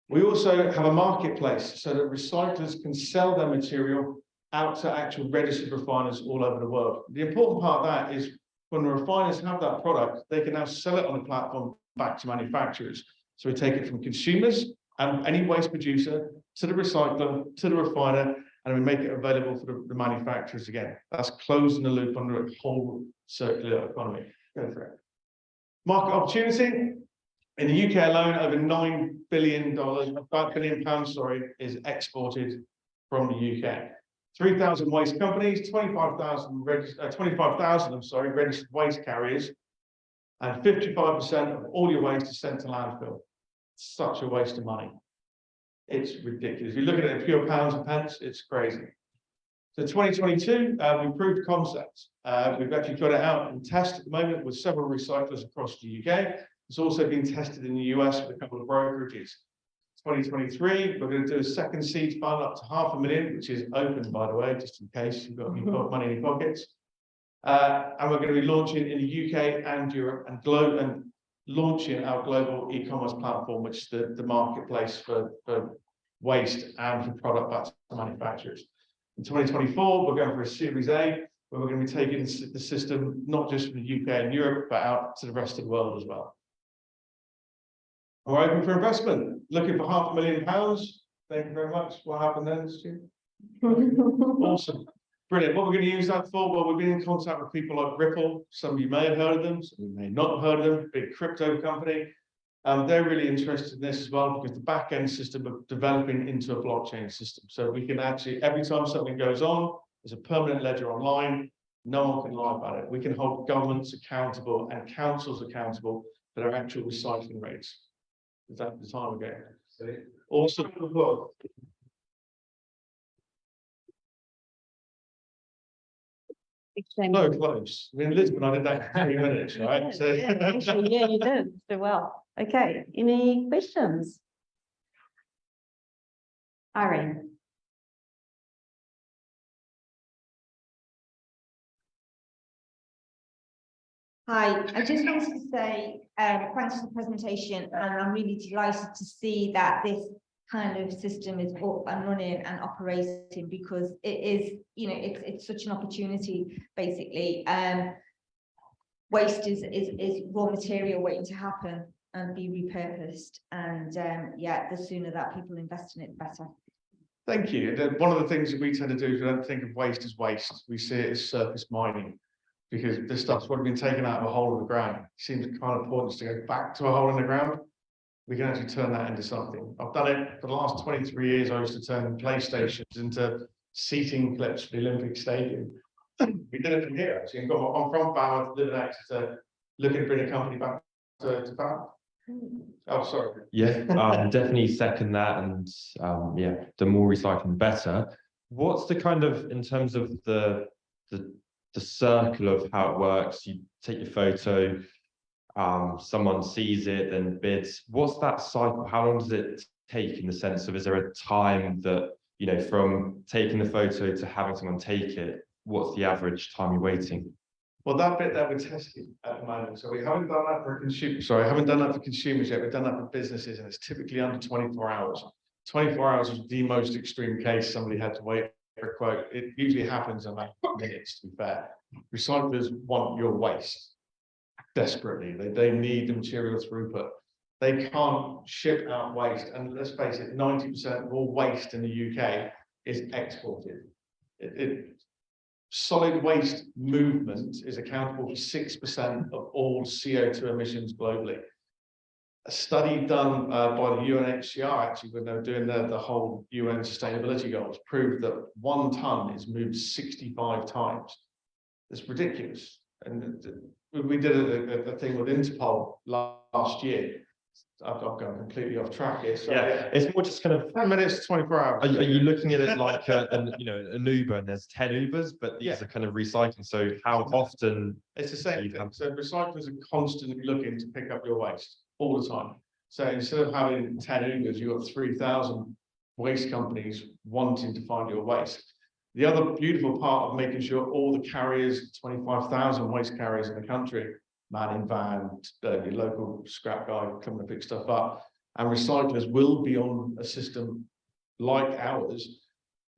We also have a marketplace so that recyclers can sell their material out to actual registered refiners all over the world. The important part of that is when the refiners have that product, they can now sell it on the platform back to manufacturers. So we take it from consumers and any waste producer to the recycler, to the refiner, and we make it available for the manufacturers again. That's closing the loop on the whole circular economy. Go for it. Market opportunity. In the UK alone, over $9 billion, £5 billion, sorry, is exported from the UK. 3,000 waste companies, 25,000 registered waste carriers, and 55% of all your waste is sent to landfill. Such a waste of money. It's ridiculous. If you look at it in pure pounds and pence, it's crazy. So 2022, we proved concepts. We've actually got it out in test at the moment with several recyclers across the UK. It's also been tested in the US with a couple of brokerages. 2023, we're going to do a second seed fund up to £500,000, which is open, by the way, just in case you've got money in your pockets. And we're going to be launching in the UK and Europe and launching our global e-commerce platform, which is the marketplace for waste and for product back to manufacturers. In 2024, we're going for a Series A, where we're going to be taking the system not just from the UK and Europe, but out to the rest of the world as well. We're open for investment, looking for £500,000. Thank you very much. What happened then, Stu? Awesome. Brilliant. What we're going to use that for? Well, we've been in contact with people like Ripple. Some of you may have heard of them, some of you may not have heard of them. Big crypto company. They're really interested in this as well because the back end system of developing into a blockchain system. So we can actually, every time something goes on, there's a permanent ledger online. No one can lie about it. We can hold governments accountable and councils accountable for their actual recycling rates. Is that the time again? Awesome. No, close. I mean, in Lisbon, I did that in 3 minutes, right? So Actually, yeah, you did so well. Okay, any questions? Irene. Hi, I just wanted to say thanks for the presentation, and I'm really delighted to see that this kind of system is up and running and operating, because it is, you know, it's such an opportunity basically. Waste is raw material waiting to happen and be repurposed, and yeah, the sooner that people invest in it, the better. thank you. One of the things that we tend to do is we don't think of waste as waste. We see it as surface mining, because this stuff's already been taken out of a hole in the ground. It seems kind of pointless to go back to a hole in the ground. We can actually turn that into something. I've done it for the last 23 years. I used to turn PlayStations into seating clips for the Olympic Stadium. We did it from here, actually. I'm from Falmouth, live in Exeter, looking to bring a company back to Falmouth. Oh, sorry. Yeah, definitely second that, and yeah, the more recycling, better. What's the kind of, in terms of the circle of how it works? You take your photo, someone sees it, then bids. What's that cycle? How long does it take, in the sense of, is there a time that, you know, from taking the photo to having someone take it, what's the average time you're waiting? Well, that bit that we're testing at the moment. So we haven't done that for consumers. Sorry, I haven't done that for consumers yet. We've done that for businesses, and it's typically under 24 hours. 24 hours is the most extreme case. Somebody had to wait for a quote. It usually happens in about minutes, to be fair. Recyclers want your waste desperately. They need the material throughput. They can't ship out waste. And let's face it, 90% of all waste in the UK is exported. Solid waste movement is accountable for 6% of all CO2 emissions globally. A study done by the UNHCR, actually, when they were doing the whole UN sustainability goals, proved that 1 ton is moved 65 times. It's ridiculous. And we did a thing with Interpol last year. I've gone completely off track here. So yeah, it's more just kind of 10 minutes, 24 hours. Are you looking at it like an Uber, and there's 10 Ubers, but these are kind of recycling? So how often? It's the same thing. So recyclers are constantly looking to pick up your waste all the time. So instead of having 10 Ubers, you've got 3,000 waste companies wanting to find your waste. The other beautiful part of making sure all the carriers, 25,000 waste carriers in the country, man in van, your local scrap guy coming to pick stuff up, and recyclers will be on a system like ours,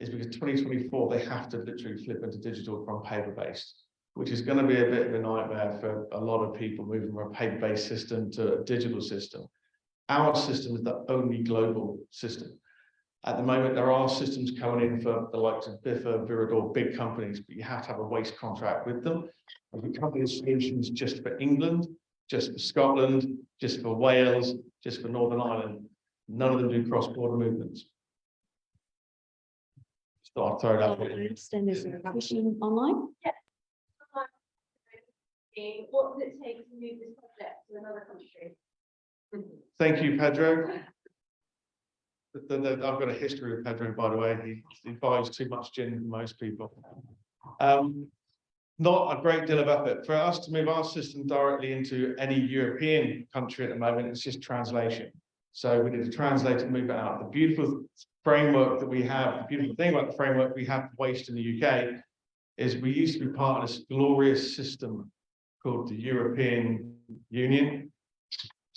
is because 2024 they have to literally flip into digital from paper-based, which is going to be a bit of a nightmare for a lot of people moving from a paper-based system to a digital system. Our system is the only global system. At the moment, there are systems coming in for the likes of Biffa, Viridor, big companies, but you have to have a waste contract with them. And the company's solutions just for England, just for Scotland, just for Wales, just for Northern Ireland. None of them do cross-border movements. So I'll throw that. I understand there's a question online. Yeah. What does it take to move this project to another country? Thank you, Pedro. I've got a history with Pedro, by the way. He buys too much gin for most people. Not a great deal of effort. For us to move our system directly into any European country at the moment, it's just translation. So we need to translate and move it out. The beautiful framework that we have, the beautiful thing about the framework we have for waste in the UK is we used to be part of this glorious system called the European Union.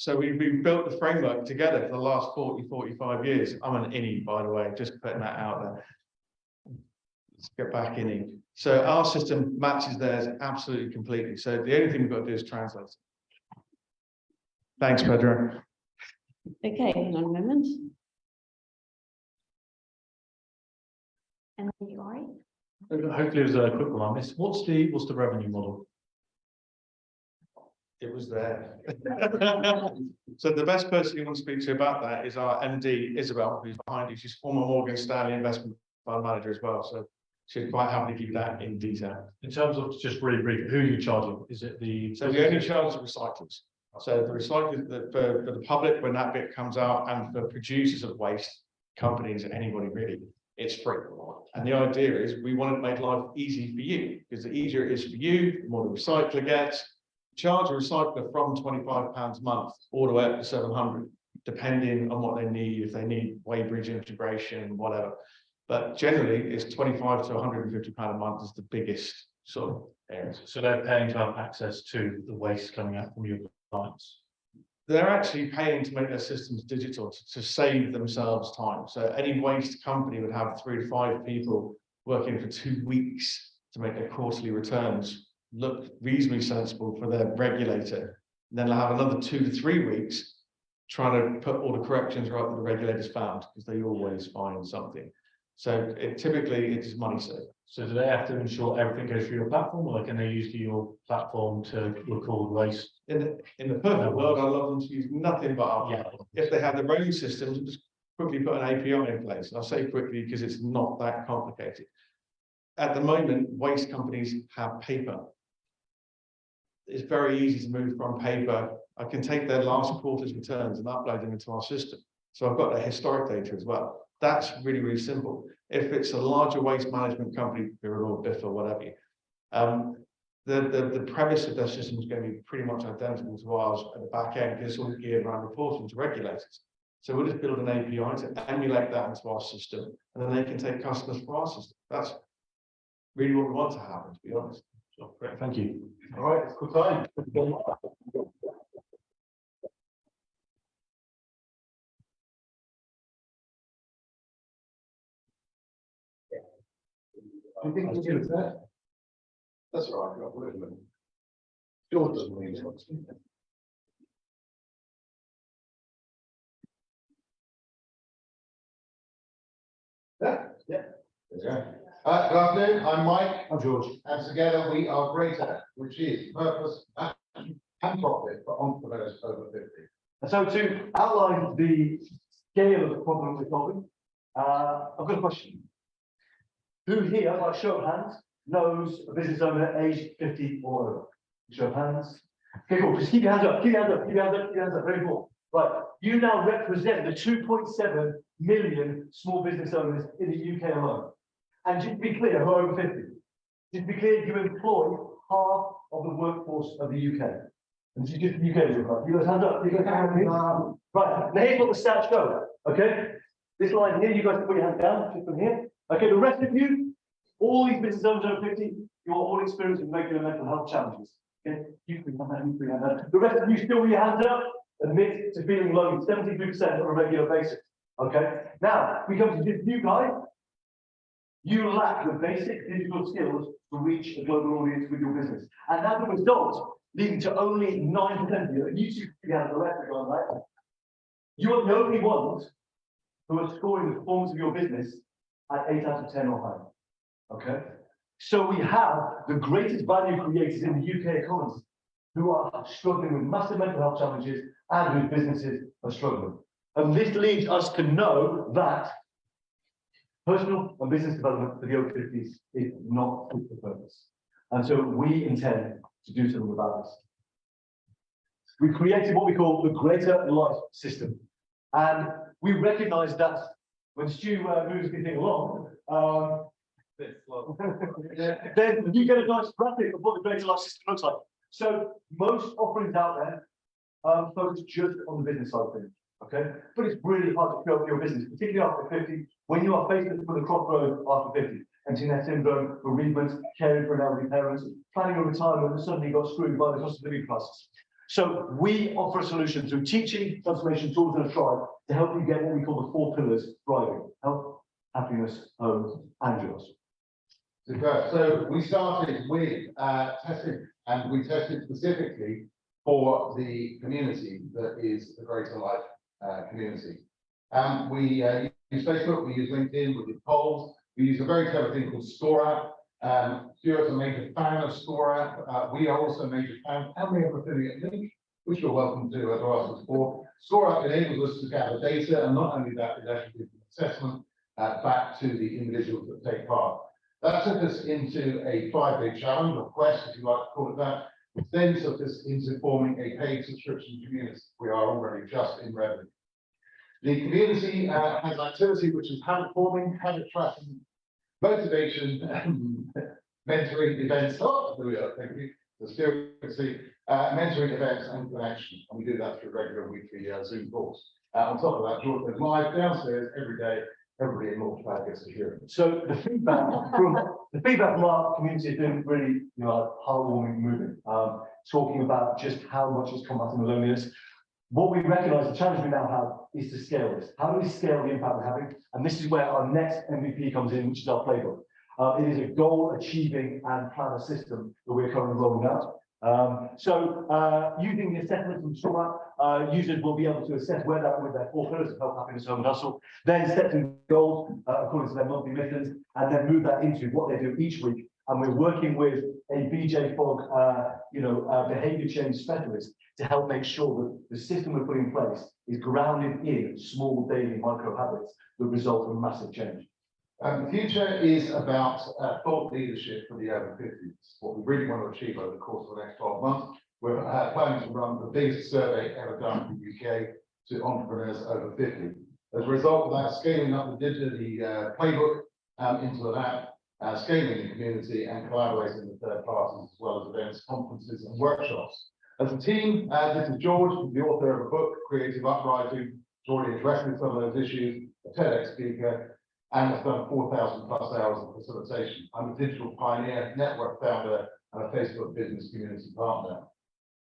So we've built the framework together for the last 45 years. I'm an innie, by the way, just putting that out there. Let's get back innie. So our system matches theirs absolutely completely. So the only thing we've got to do is translate it. Thanks, Pedro. Okay, hang on a moment. And then you are. Hopefully it was a quick one on this. What's the revenue model? It was there. So the best person you want to speak to about that is our MD, Isabel, who's behind you. She's former Morgan Stanley investment fund manager as well. So she'd quite happy to give you that in detail. In terms of just really brief, who are you charging? Is it the? So we only charge the recyclers. So the recyclers for the public, when that bit comes out, and for producers of waste, companies, anybody really, it's free. And the idea is we want to make life easy for you, because the easier it is for you, the more the recycler gets. Charge a recycler from £25 a month all the way up to 700, depending on what they need, if they need weighbridge integration, whatever. But generally, it's 25 to £150 a month is the biggest sort of areas. So they're paying to have access to the waste coming out from your clients. They're actually paying to make their systems digital to save themselves time. So any waste company would have 3 to 5 people working for 2 weeks to make their quarterly returns look reasonably sensible for their regulator. And then they'll have another 2 to 3 weeks trying to put all the corrections right that the regulators found, because they always find something. So typically it is money saved. So do they have to ensure everything goes through your platform, or can they use your platform to record waste? In the perfect world, I love them to use nothing but our platform. If they have their own systems, just quickly put an API in place. And I say quickly because it's not that complicated. At the moment, waste companies have paper. It's very easy to move from paper. I can take their last quarter's returns and upload them into our system. So I've got their historic data as well. That's really, really simple. If it's a larger waste management company, Bureau or BIF or whatever, the premise of their system is going to be pretty much identical to ours at the back end, because it's all geared around reporting to regulators. So we'll just build an API to emulate that into our system, and then they can take customers for our system. That's really what we want to happen, to be honest. So, great, thank you. All right, it's good time. I think you do that. That's all right, I've got it. Yours doesn't mean it. Yeah. Good afternoon, I'm Mike. I'm George. And together we are Greater, which is purpose and profit for entrepreneurs over 50. And so to outline the scale of the problem we're solving, I've got a question. Who here, by show of hands, knows a business owner aged 50 or over? Show of hands. Okay, cool. Just keep your hands up, keep your hands up, keep your hands up, keep your hands up. Very important. Right. You now represent the 2.7 million small business owners in the UK alone. And just to be clear, who are over 50? Just to be clear, you employ half of the workforce of the UK. And this is just the UK, you guys hands up. You guys hands up. Right. Now here's what the stats show. Okay. This line here, you guys can put your hands down, just from here. Okay, the rest of you, all these business owners over 50, you're all experiencing regular mental health challenges. Okay, you put your hand up. The rest of you still with your hands up, admit to feeling lonely 73% on a regular basis. Okay, now we come to this new guy. You lack the basic digital skills to reach a global audience with your business. And as a result, leading to only 9% of you, and you two together, the rest are going, right? You are the only ones who are scoring the performance of your business at 8 out of 10 or higher. Okay? So we have the greatest value creators in the UK economy who are struggling with massive mental health challenges and whose businesses are struggling. And this leads us to know that personal and business development for the over 50s is not fit for purpose. And so we intend to do something about this. We created what we call the Greater Life System. And we recognize that when Stu moves the thing along, then you get a nice graphic of what the Greater Life System looks like. So most offerings out there focus just on the business side of things. Okay, but it's really hard to build your business, particularly after 50, when you are faced with a crossroad after 50. Empty net syndrome, bereavement, caring for an elderly parent, planning a retirement, and suddenly got screwed by the cost of living crisis. So we offer a solution through teaching, transformation, tools and a tribe to help you get what we call the 4 pillars thriving: health, happiness, home, and yours. Superb. So we started with testing, and we tested specifically for the community that is the Greater Life community. We use Facebook, we use LinkedIn, we do polls, we use a very clever thing called Score App. Stuart's a major fan of Score App. We are also a major fan, and we have an affiliate link, which you're welcome to ask us for. Score App enables us to gather data, and not only that, it actually gives an assessment back to the individuals that take part. That took us into a 5-day challenge, or quest, if you like to call it that, which then took us into forming a paid subscription community. We are already just in revenue. The community has activity which is habit forming, habit tracking, motivation, mentoring events. Oh, there we are, thank you. The still can see mentoring events and connection, and we do that through regular weekly Zoom calls. On top of that, George goes live downstairs every day. Everybody in Launchpad gets to hear it. So the feedback from our community has been really, heartwarming, moving. Talking about just how much it's combating the loneliness. What we recognise, the challenge we now have is to scale this. How do we scale the impact we're having? And this is where our next MVP comes in, which is our playbook. It is a goal achieving and planner system that we're currently rolling out. Using the assessment from Sora, users will be able to assess where they're with their 4 pillars of health, happiness, home, and hustle, then set some goals according to their monthly missions, and then move that into what they do each week. And we're working with a BJ Fogg, behavior change specialist to help make sure that the system we're putting in place is grounded in small daily micro habits that result in massive change. The future is about thought leadership for the over 50s. What we really want to achieve over the course of the next 12 months, we're planning to run the biggest survey ever done in the UK to entrepreneurs over 50. As a result of that, scaling up the playbook into an app, scaling the community, and collaborating with third parties, as well as events, conferences, and workshops. As a team, this is George, the author of a book, Creative Uprising. He's already addressing some of those issues, a TEDx speaker, and has done 4,000 plus hours of facilitation. I'm a digital pioneer, network founder, and a Facebook business community partner.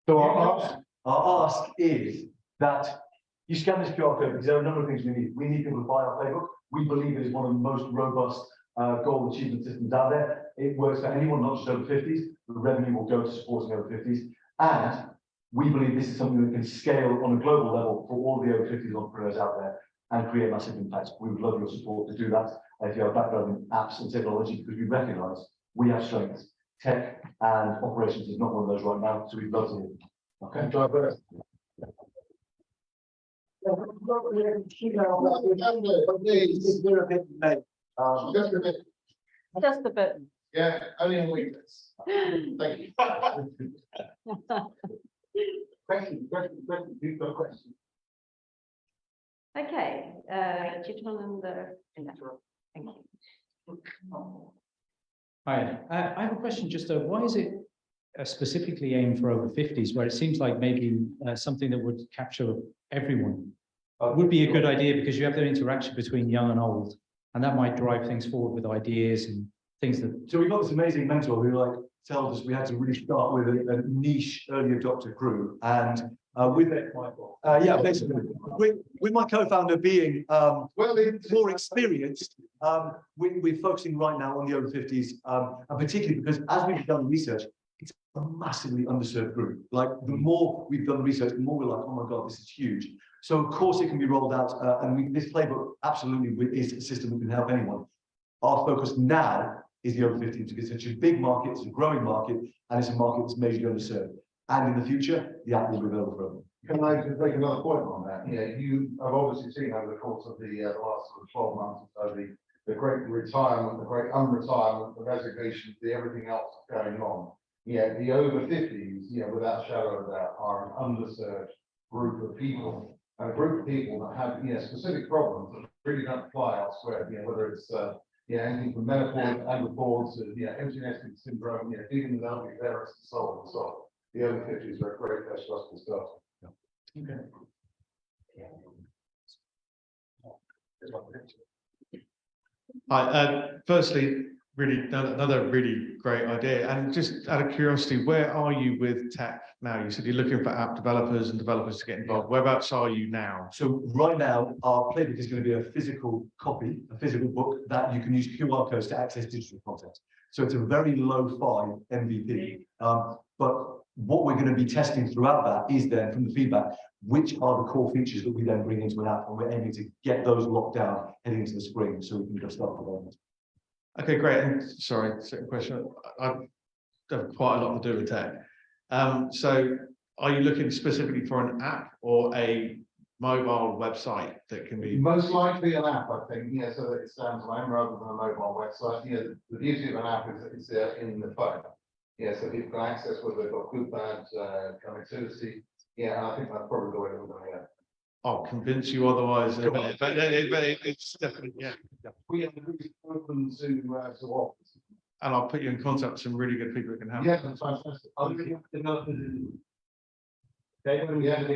So our ask is that you scan this QR code because there are a number of things we need. We need people to buy our playbook. We believe it is one of the most robust goal achievement systems out there. It works for anyone, not just over 50s. The revenue will go to supporting over 50s. And we believe this is something that can scale on a global level for all the over 50s entrepreneurs out there and create massive impact. We would love your support to do that. If you have a background in apps and technology, because we recognise we have strengths. Tech and operations is not one of those right now, so we'd love to hear them. Okay, diverse. Just a bit. Yeah, only in weakness. Thank you. Question. You've got a question. Okay, gentleman in the. Thank you. Hi, I have a question. Just why is it specifically aimed for over 50s, where it seems like maybe something that would capture everyone? Would be a good idea because you have the interaction between young and old, and that might drive things forward with ideas and things that. So we've got this amazing mentor who tells us we had to really start with a niche early adopter group, and with it, basically, with my co-founder being more experienced, we're focusing right now on the over 50s, and particularly because as we've done research, it's a massively underserved group. Like the more we've done research, the more we're like, oh my God, this is huge. So of course it can be rolled out, and this playbook absolutely is a system that can help anyone. Our focus now is the over 50s because it's such a big market, it's a growing market, and it's a market that's majorly underserved. And in the future, the app will be available for everyone. Can I just make another point on that? Yeah, you have obviously seen over the course of the last 12 months or so, the great retirement, the great unretirement, the resignation, the everything else going on. Yeah, the over 50s, without a shadow of a doubt, are an underserved group of people. And a group of people that have, specific problems that really don't apply elsewhere, whether it's, anything from menopause, andropause, empty nesting syndrome, dealing with elderly parents and so on and so on. The over 50s are a great place for us to start. Okay. Hi, firstly, really, another really great idea. And just out of curiosity, where are you with tech now? You said you're looking for app developers and developers to get involved. Whereabouts are you now? So right now, our playbook is going to be a physical copy, a physical book that you can use QR codes to access digital content. So it's a very low-fi MVP. But what we're going to be testing throughout that is then, from the feedback, which are the core features that we then bring into an app, and we're aiming to get those locked down heading into the spring so we can just start development. Okay, great. And sorry, second question. I've done quite a lot to do with tech. So are you looking specifically for an app or a mobile website that can be? Most likely an app, I think, yeah, so that it stands alone rather than a mobile website. Yeah, the beauty of an app is that it's there in the phone. Yeah, so people can access whether they've got good, bad connectivity. Yeah, and I think that's probably the way that we're going to go. I'll convince you otherwise. But it's definitely, yeah. We are open to offers. And I'll put you in contact with some really good people that can help. Yeah, that's fantastic. I'll give you developers in. Okay, when we have the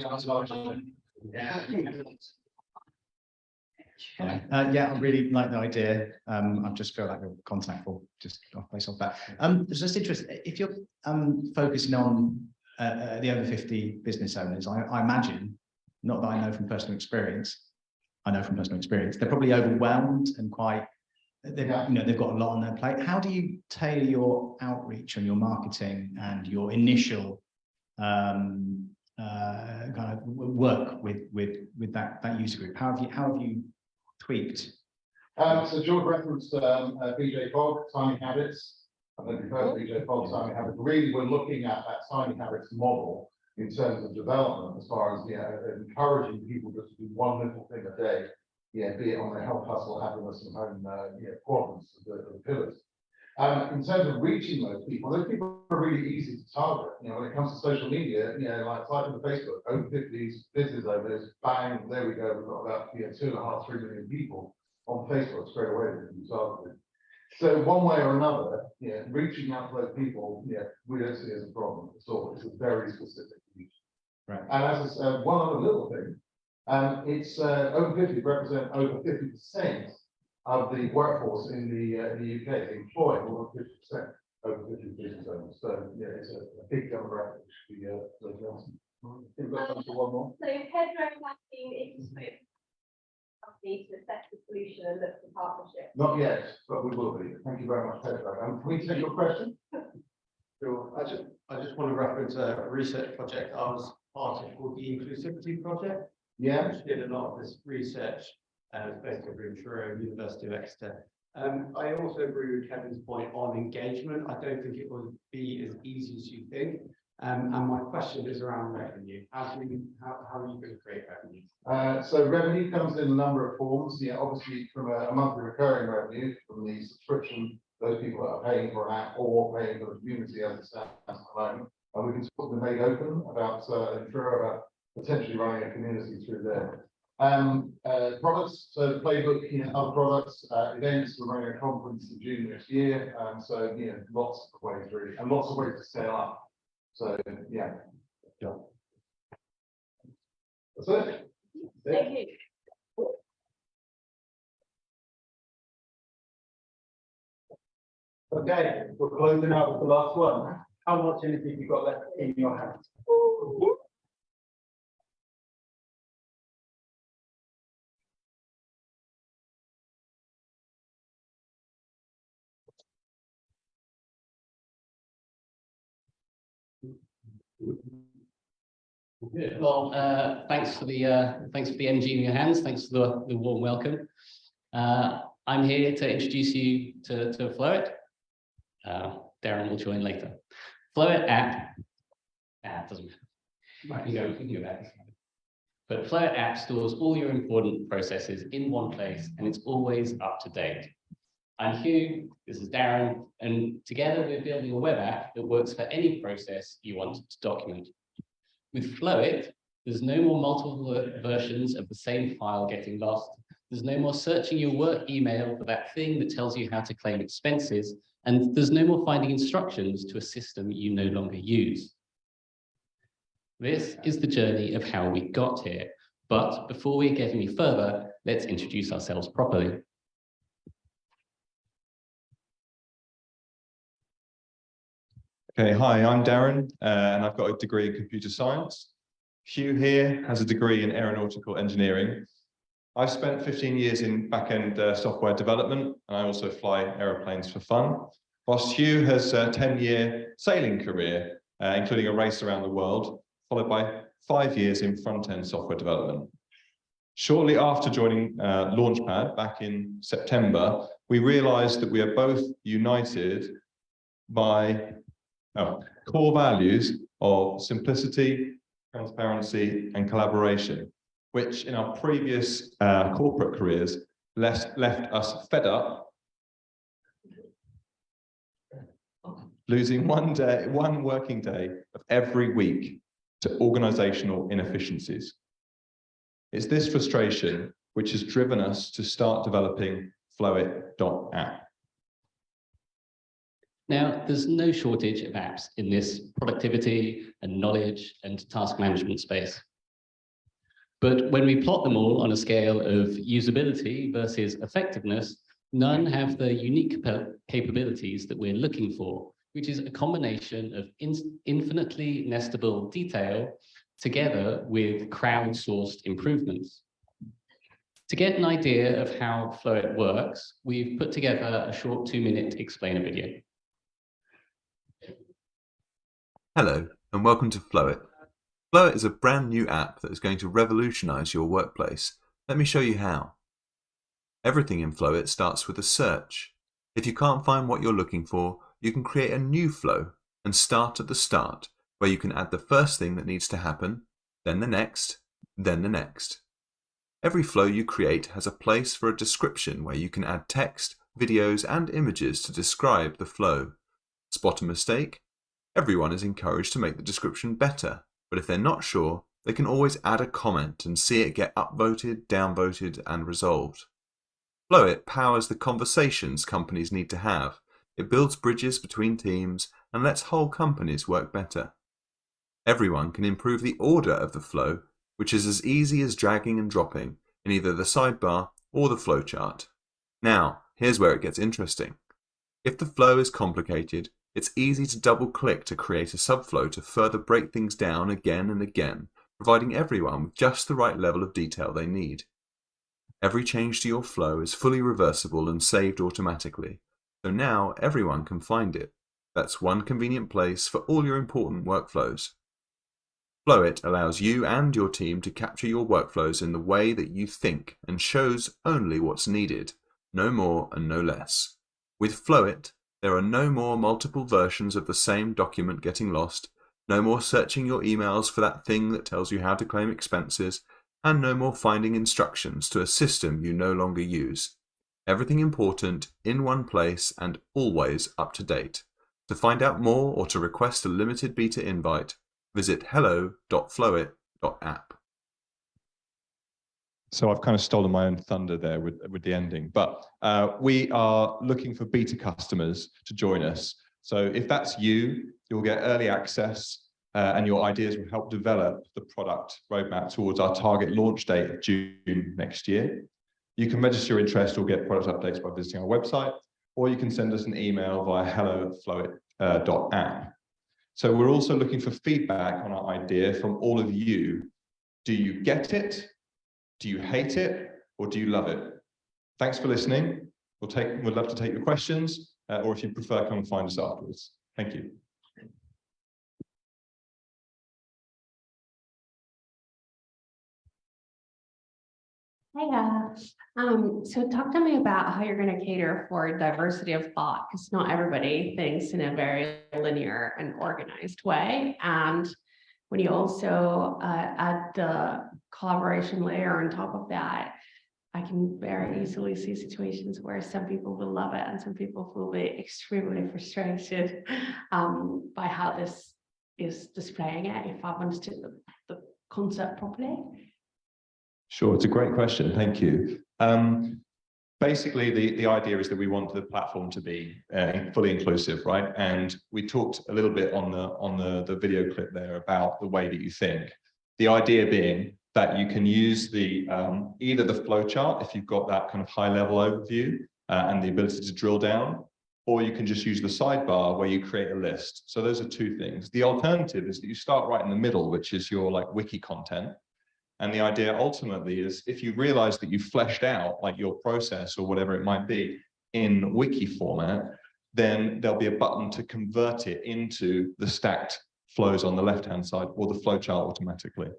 Yeah, I really like the idea. I just feel like a contact for just based off that. It's just interesting, if you're focusing on the over 50 business owners, I imagine, not that I know from personal experience, they're probably overwhelmed and quite, they've got a lot on their plate. How do you tailor your outreach and your marketing and your initial kind of work with that user group? How have you tweaked? So George referenced BJ Fogg, Tiny Habits. I don't know if you've heard of BJ Fogg, Tiny Habits. Really, we're looking at that Tiny Habits model in terms of development, as far as encouraging people just to do one little thing a day. Yeah, be it on their health, hustle, happiness, and home quadrants of the pillars. In terms of reaching those people are really easy to target. When it comes to social media, like type in Facebook, over 50s business owners, bang, there we go. We've got about 2.5, 3 million people on Facebook straight away that can be targeted. So one way or another, reaching out to those people, we don't see as a problem at all. It's a very specific niche. Right. And as I said, one other little thing, it's over 50 represent over 50% of the workforce in the UK. They employ more than 50% over 50 business owners. So it's a big demographic. Which we think we've got time for one more. So Pedro has been introduced company to assess the solution and look for partnership. Not yet, but we will be. Thank you very much, Pedro. Can we take your question? Sure. I just want to reference a research project I was part of called the Inclusivity Project. Yeah. Which did a lot of this research, based over in Truro, University of Exeter. I also agree with Kevin's point on engagement. I don't think it will be as easy as you think. And my question is around revenue. How are you going to create revenue? So revenue comes in a number of forms. Obviously from a monthly recurring revenue from the subscription, those people that are paying for an app or paying for the community as it stands at the moment. And we can talk to Made Open about about potentially running a community through there. Products, so the playbook, other products, events. We're running a conference in June next year. So lots of ways really, and lots of ways to scale up. So yeah. That's it. Thank you. Okay, we're closing out with the last one. How much energy have you got left in your hands? Good. Well, thanks for the energy in your hands. Thanks for the warm welcome. I'm here to introduce you to Flowit. Darren will join later. Flowit app. It doesn't matter. You can go back. But Flowit app stores all your important processes in one place, and it's always up to date. I'm Hugh. This is Darren, and together we're building a web app that works for any process you want to document. With Flowit, there's no more multiple versions of the same file getting lost. There's no more searching your work email for that thing that tells you how to claim expenses. And there's no more finding instructions to a system you no longer use. This is the journey of how we got here. But before we get any further, let's introduce ourselves properly. Okay, hi, I'm Darren, and I've got a degree in computer science. Hugh here has a degree in aeronautical engineering. I've spent 15 years in back-end software development, and I also fly aeroplanes for fun. Whilst Hugh has a 10-year sailing career, including a race around the world, followed by 5 years in front-end software development. Shortly after joining Launchpad back in September, we realized that we are both united by core values of simplicity, transparency, and collaboration, which in our previous corporate careers left us fed up, losing one working day of every week to organizational inefficiencies. It's this frustration which has driven us to start developing Flowit.app. Now, there's no shortage of apps in this productivity and knowledge and task management space. But when we plot them all on a scale of usability versus effectiveness, none have the unique capabilities that we're looking for, which is a combination of infinitely nestable detail together with crowdsourced improvements. To get an idea of how Flowit works, we've put together a short 2-minute explainer video. Hello, and welcome to Flowit. Flowit is a brand new app that is going to revolutionize your workplace. Let me show you how. Everything in Flowit starts with a search. If you can't find what you're looking for, you can create a new flow and start at the start, where you can add the first thing that needs to happen, then the next, then the next. Every flow you create has a place for a description where you can add text, videos, and images to describe the flow. Spot a mistake? Everyone is encouraged to make the description better, but if they're not sure, they can always add a comment and see it get upvoted, downvoted, and resolved. Flowit powers the conversations companies need to have. It builds bridges between teams and lets whole companies work better. Everyone can improve the order of the flow, which is as easy as dragging and dropping in either the sidebar or the flowchart. Now, here's where it gets interesting. If the flow is complicated, it's easy to double-click to create a subflow to further break things down again and again, providing everyone with just the right level of detail they need. Every change to your flow is fully reversible and saved automatically, so now everyone can find it. That's one convenient place for all your important workflows. Flowit allows you and your team to capture your workflows in the way that you think and shows only what's needed, no more and no less. With Flowit, there are no more multiple versions of the same document getting lost, no more searching your emails for that thing that tells you how to claim expenses, and no more finding instructions to a system you no longer use. Everything important in one place and always up to date. To find out more or to request a limited beta invite, visit hello.flowit.app. So I've kind of stolen my own thunder there with the ending, but we are looking for beta customers to join us. So if that's you, you'll get early access and your ideas will help develop the product roadmap towards our target launch date of June next year. You can register your interest or get product updates by visiting our website, or you can send us an email via hello@flowit.app. So we're also looking for feedback on our idea from all of you. Do you get it? Do you hate it? Or do you love it? Thanks for listening. We'd love to take your questions, or if you prefer, come and find us afterwards. Thank you. Hey, so talk to me about how you're going to cater for diversity of thought, because not everybody thinks in a very linear and organized way. And when you also add the collaboration layer on top of that, I can very easily see situations where some people will love it and some people will be extremely frustrated by how this is displaying it, if I've understood the concept properly. Sure, it's a great question. Thank you. Basically, the idea is that we want the platform to be fully inclusive, right? And we talked a little bit on the video clip there about the way that you think. The idea being that you can use the either the flowchart if you've got that kind of high-level overview and the ability to drill down, or you can just use the sidebar where you create a list. So those are two things. The alternative is that you start right in the middle, which is your like wiki content. And the idea ultimately is if you realize that you've fleshed out like your process or whatever it might be in wiki format, then there'll be a button to convert it into the stacked flows on the left-hand side or the flowchart automatically.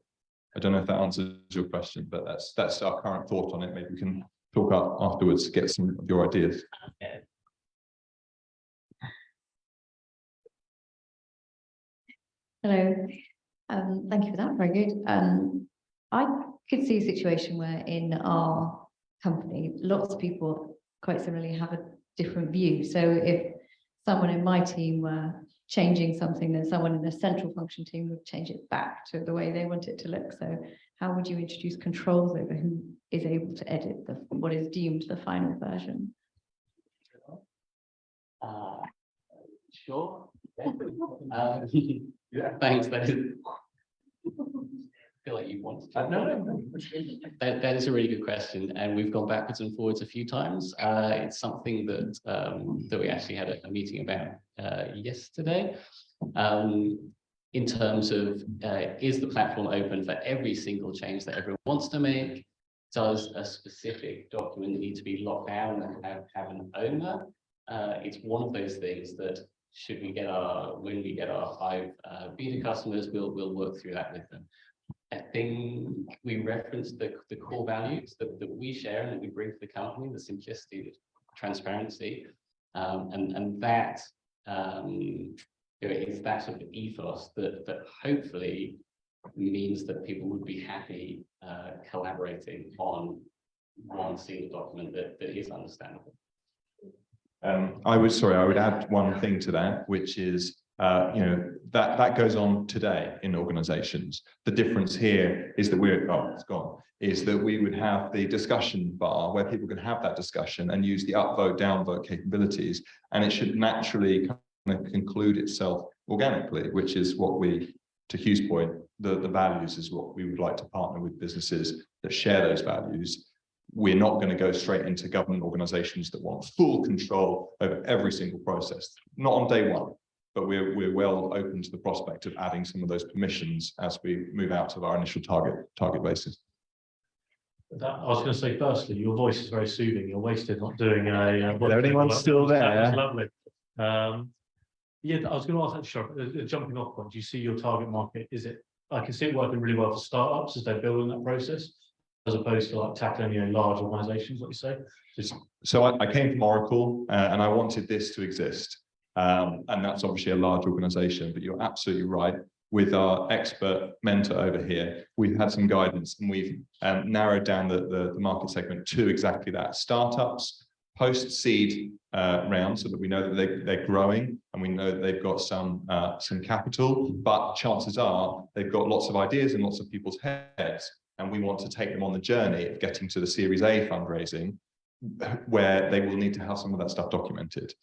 I don't know if that answers your question, but that's our current thought on it. Maybe we can talk up afterwards to get some of your ideas. Hello, thank you for that, very good. I could see a situation where in our company, lots of people quite similarly have a different view. So if someone in my team were changing something, then someone in the central function team would change it back to the way they want it to look. So how would you introduce controls over who is able to edit what is deemed the final version? Sure. Thanks. I feel like you wanted to. No. That is a really good question, and we've gone backwards and forwards a few times. It's something that that we actually had a meeting about yesterday. In terms of is the platform open for every single change that everyone wants to make? Does a specific document need to be locked down and have an owner? It's one of those things that when we get our 5 beta customers, we'll work through that with them. I think we referenced the core values that we share and that we bring to the company, the simplicity, the transparency, and that it's that sort of ethos that hopefully means that people would be happy collaborating on one single document that is understandable. I would add one thing to that, which is that goes on today in organizations. The difference here is that we would have the discussion bar where people can have that discussion and use the upvote, downvote capabilities, and it should naturally kind of conclude itself organically, which is what to Hugh's point, the values is what we would like to partner with businesses that share those values. We're not going to go straight into government organizations that want full control over every single process, not on day one. But we're well open to the prospect of adding some of those permissions as we move out of our initial target basis. I was going to say, firstly, your voice is very soothing. You're wasted not doing a. Anyone's still there? That was lovely. Yeah, I was going to ask actually, a jumping off point. Do you see your target market? I can see it working really well for startups as they're building that process, as opposed to like tackling large organizations, like you say. So I came from Oracle and I wanted this to exist. And that's obviously a large organization, but you're absolutely right. With our expert mentor over here, we've had some guidance and we've narrowed down the market segment to exactly that. Startups, post-seed round, so that we know that they're growing and we know that they've got some capital, but chances are they've got lots of ideas in lots of people's heads. And we want to take them on the journey of getting to the Series A fundraising, where they will need to have some of that stuff documented.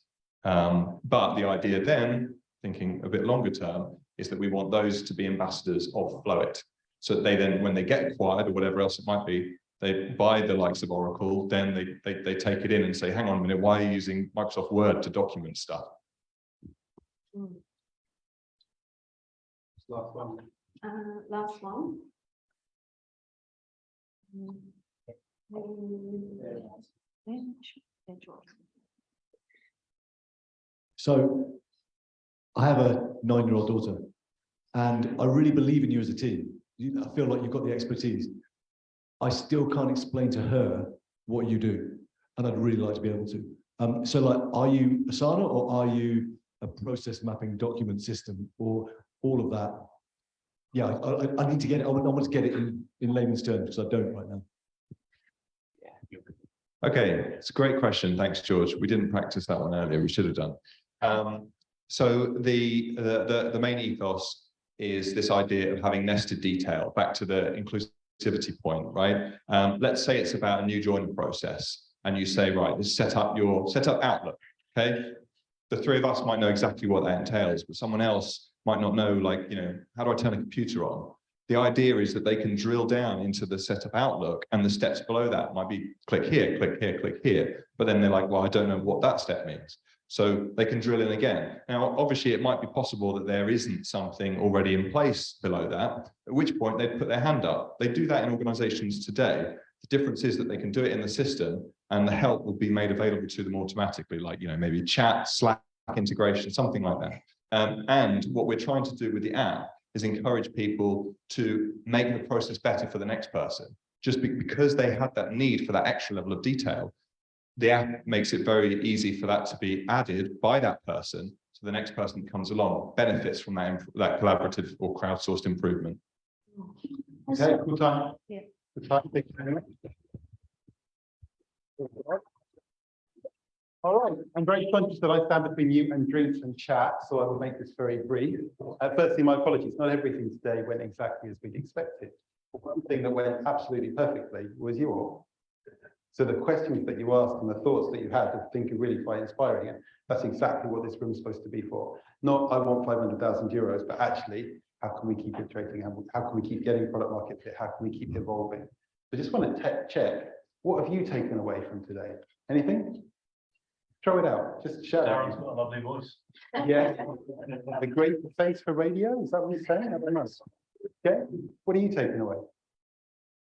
But the idea then, thinking a bit longer term, is that we want those to be ambassadors of Flowit. So that they then, when they get acquired or whatever else it might be, they buy the likes of Oracle, then they take it in and say, hang on a minute, why are you using Microsoft Word to document stuff? Last one. Last one. So I have a 9-year-old daughter and I really believe in you as a team. I feel like you've got the expertise. I still can't explain to her what you do. And I'd really like to be able to. So like, are you Asana or are you a process mapping document system or all of that? Yeah, I need to get it. I want to get it in layman's terms because I don't right now. Okay, it's a great question. Thanks, George. We didn't practice that one earlier. We should have done. So the main ethos is this idea of having nested detail. Back to the inclusivity point, right? Let's say it's about a new joiner process, and you say, right, let's set up Outlook. Okay, the three of us might know exactly what that entails, but someone else might not know, like, how do I turn a computer on? The idea is that they can drill down into the setup Outlook, and the steps below that might be click here, click here, click here. But then they're like, well, I don't know what that step means. so they can drill in again. Now, obviously, it might be possible that there isn't something already in place below that, at which point they'd put their hand up. They do that in organizations today. The difference is that they can do it in the system and the help will be made available to them automatically, like, maybe chat, Slack integration, something like that. And what we're trying to do with the app is encourage people to make the process better for the next person. Just because they had that need for that extra level of detail, the app makes it very easy for that to be added by that person. So the next person that comes along benefits from that collaborative or crowdsourced improvement. Okay, good time. Yeah. Good time. Thank you very much. All right, I'm very conscious that I stand between you and drinks and chat, so I will make this very brief. Firstly, my apologies. Not everything today went exactly as we'd expected. But one thing that went absolutely perfectly was you all. So the questions that you asked and the thoughts that you had, I think are really quite inspiring. And that's exactly what this room is supposed to be for. Not, I want 500,000 euros, but actually, how can we keep iterating? How can we keep getting product market fit? How can we keep evolving? I just want to check, what have you taken away from today? Anything? Throw it out, just shout. Darren's got a lovely voice. Yeah, a great face for radio, is that what you're saying? I don't know. Okay, what are you taking away?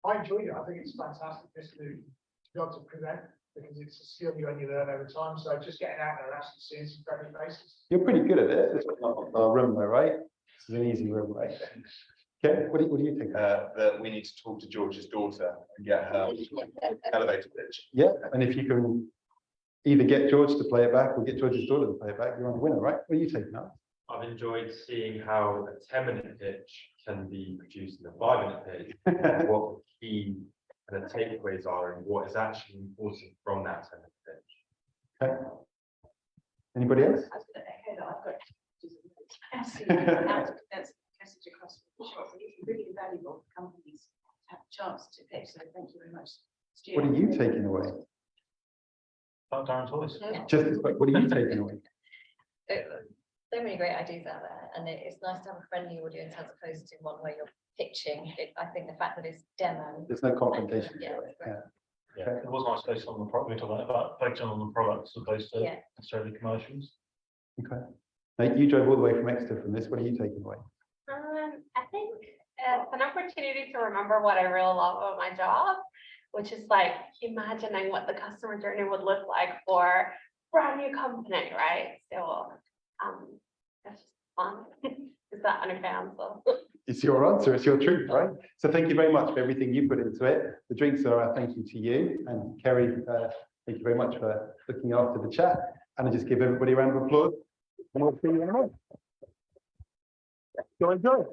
I enjoy it. I think it's fantastic just to be able to present because it's a skill you only learn over time. So just getting out there and actually seeing some friendly faces. You're pretty good at it. This is not our room though, right? This is an easy room, right? Okay, what do you think? That we need to talk to George's daughter and get her elevator pitch. Yeah, and if you can either get George to play it back or get George's daughter to play it back, you're on the winner, right? What are you taking up? I've enjoyed seeing how a 10-minute pitch can be produced in a 5-minute pitch, and what the key and the takeaways are and what is actually important from that 10-minute pitch. Okay. Anybody else? I was going to echo that. I've got absolutely that's a message across the shop. It's really valuable for companies to have a chance to pitch. So thank you very much, Stuart. What are you taking away? Darren's voice. Just, what are you taking away? So many great ideas out there, and it's nice to have a friendly audience as opposed to one where you're pitching. I think the fact that it's demo. There's no confrontation. Yeah. Yeah, it was nice based on the product. We're talking about focusing on the products as opposed to Yeah. necessarily commercials. Okay. Now, you drove all the way from Exeter from this. What are you taking away? I think it's an opportunity to remember what I really love about my job, which is like imagining what the customer journey would look like for a brand new company, right? So that's just fun. Is that an answer? It's your answer, it's your truth, right? So thank you very much for everything you put into it. The drinks are a thank you to you. And Kerry, thank you very much for looking after the chat. And I just give everybody a round of applause. And we'll see you in a moment. Go enjoy.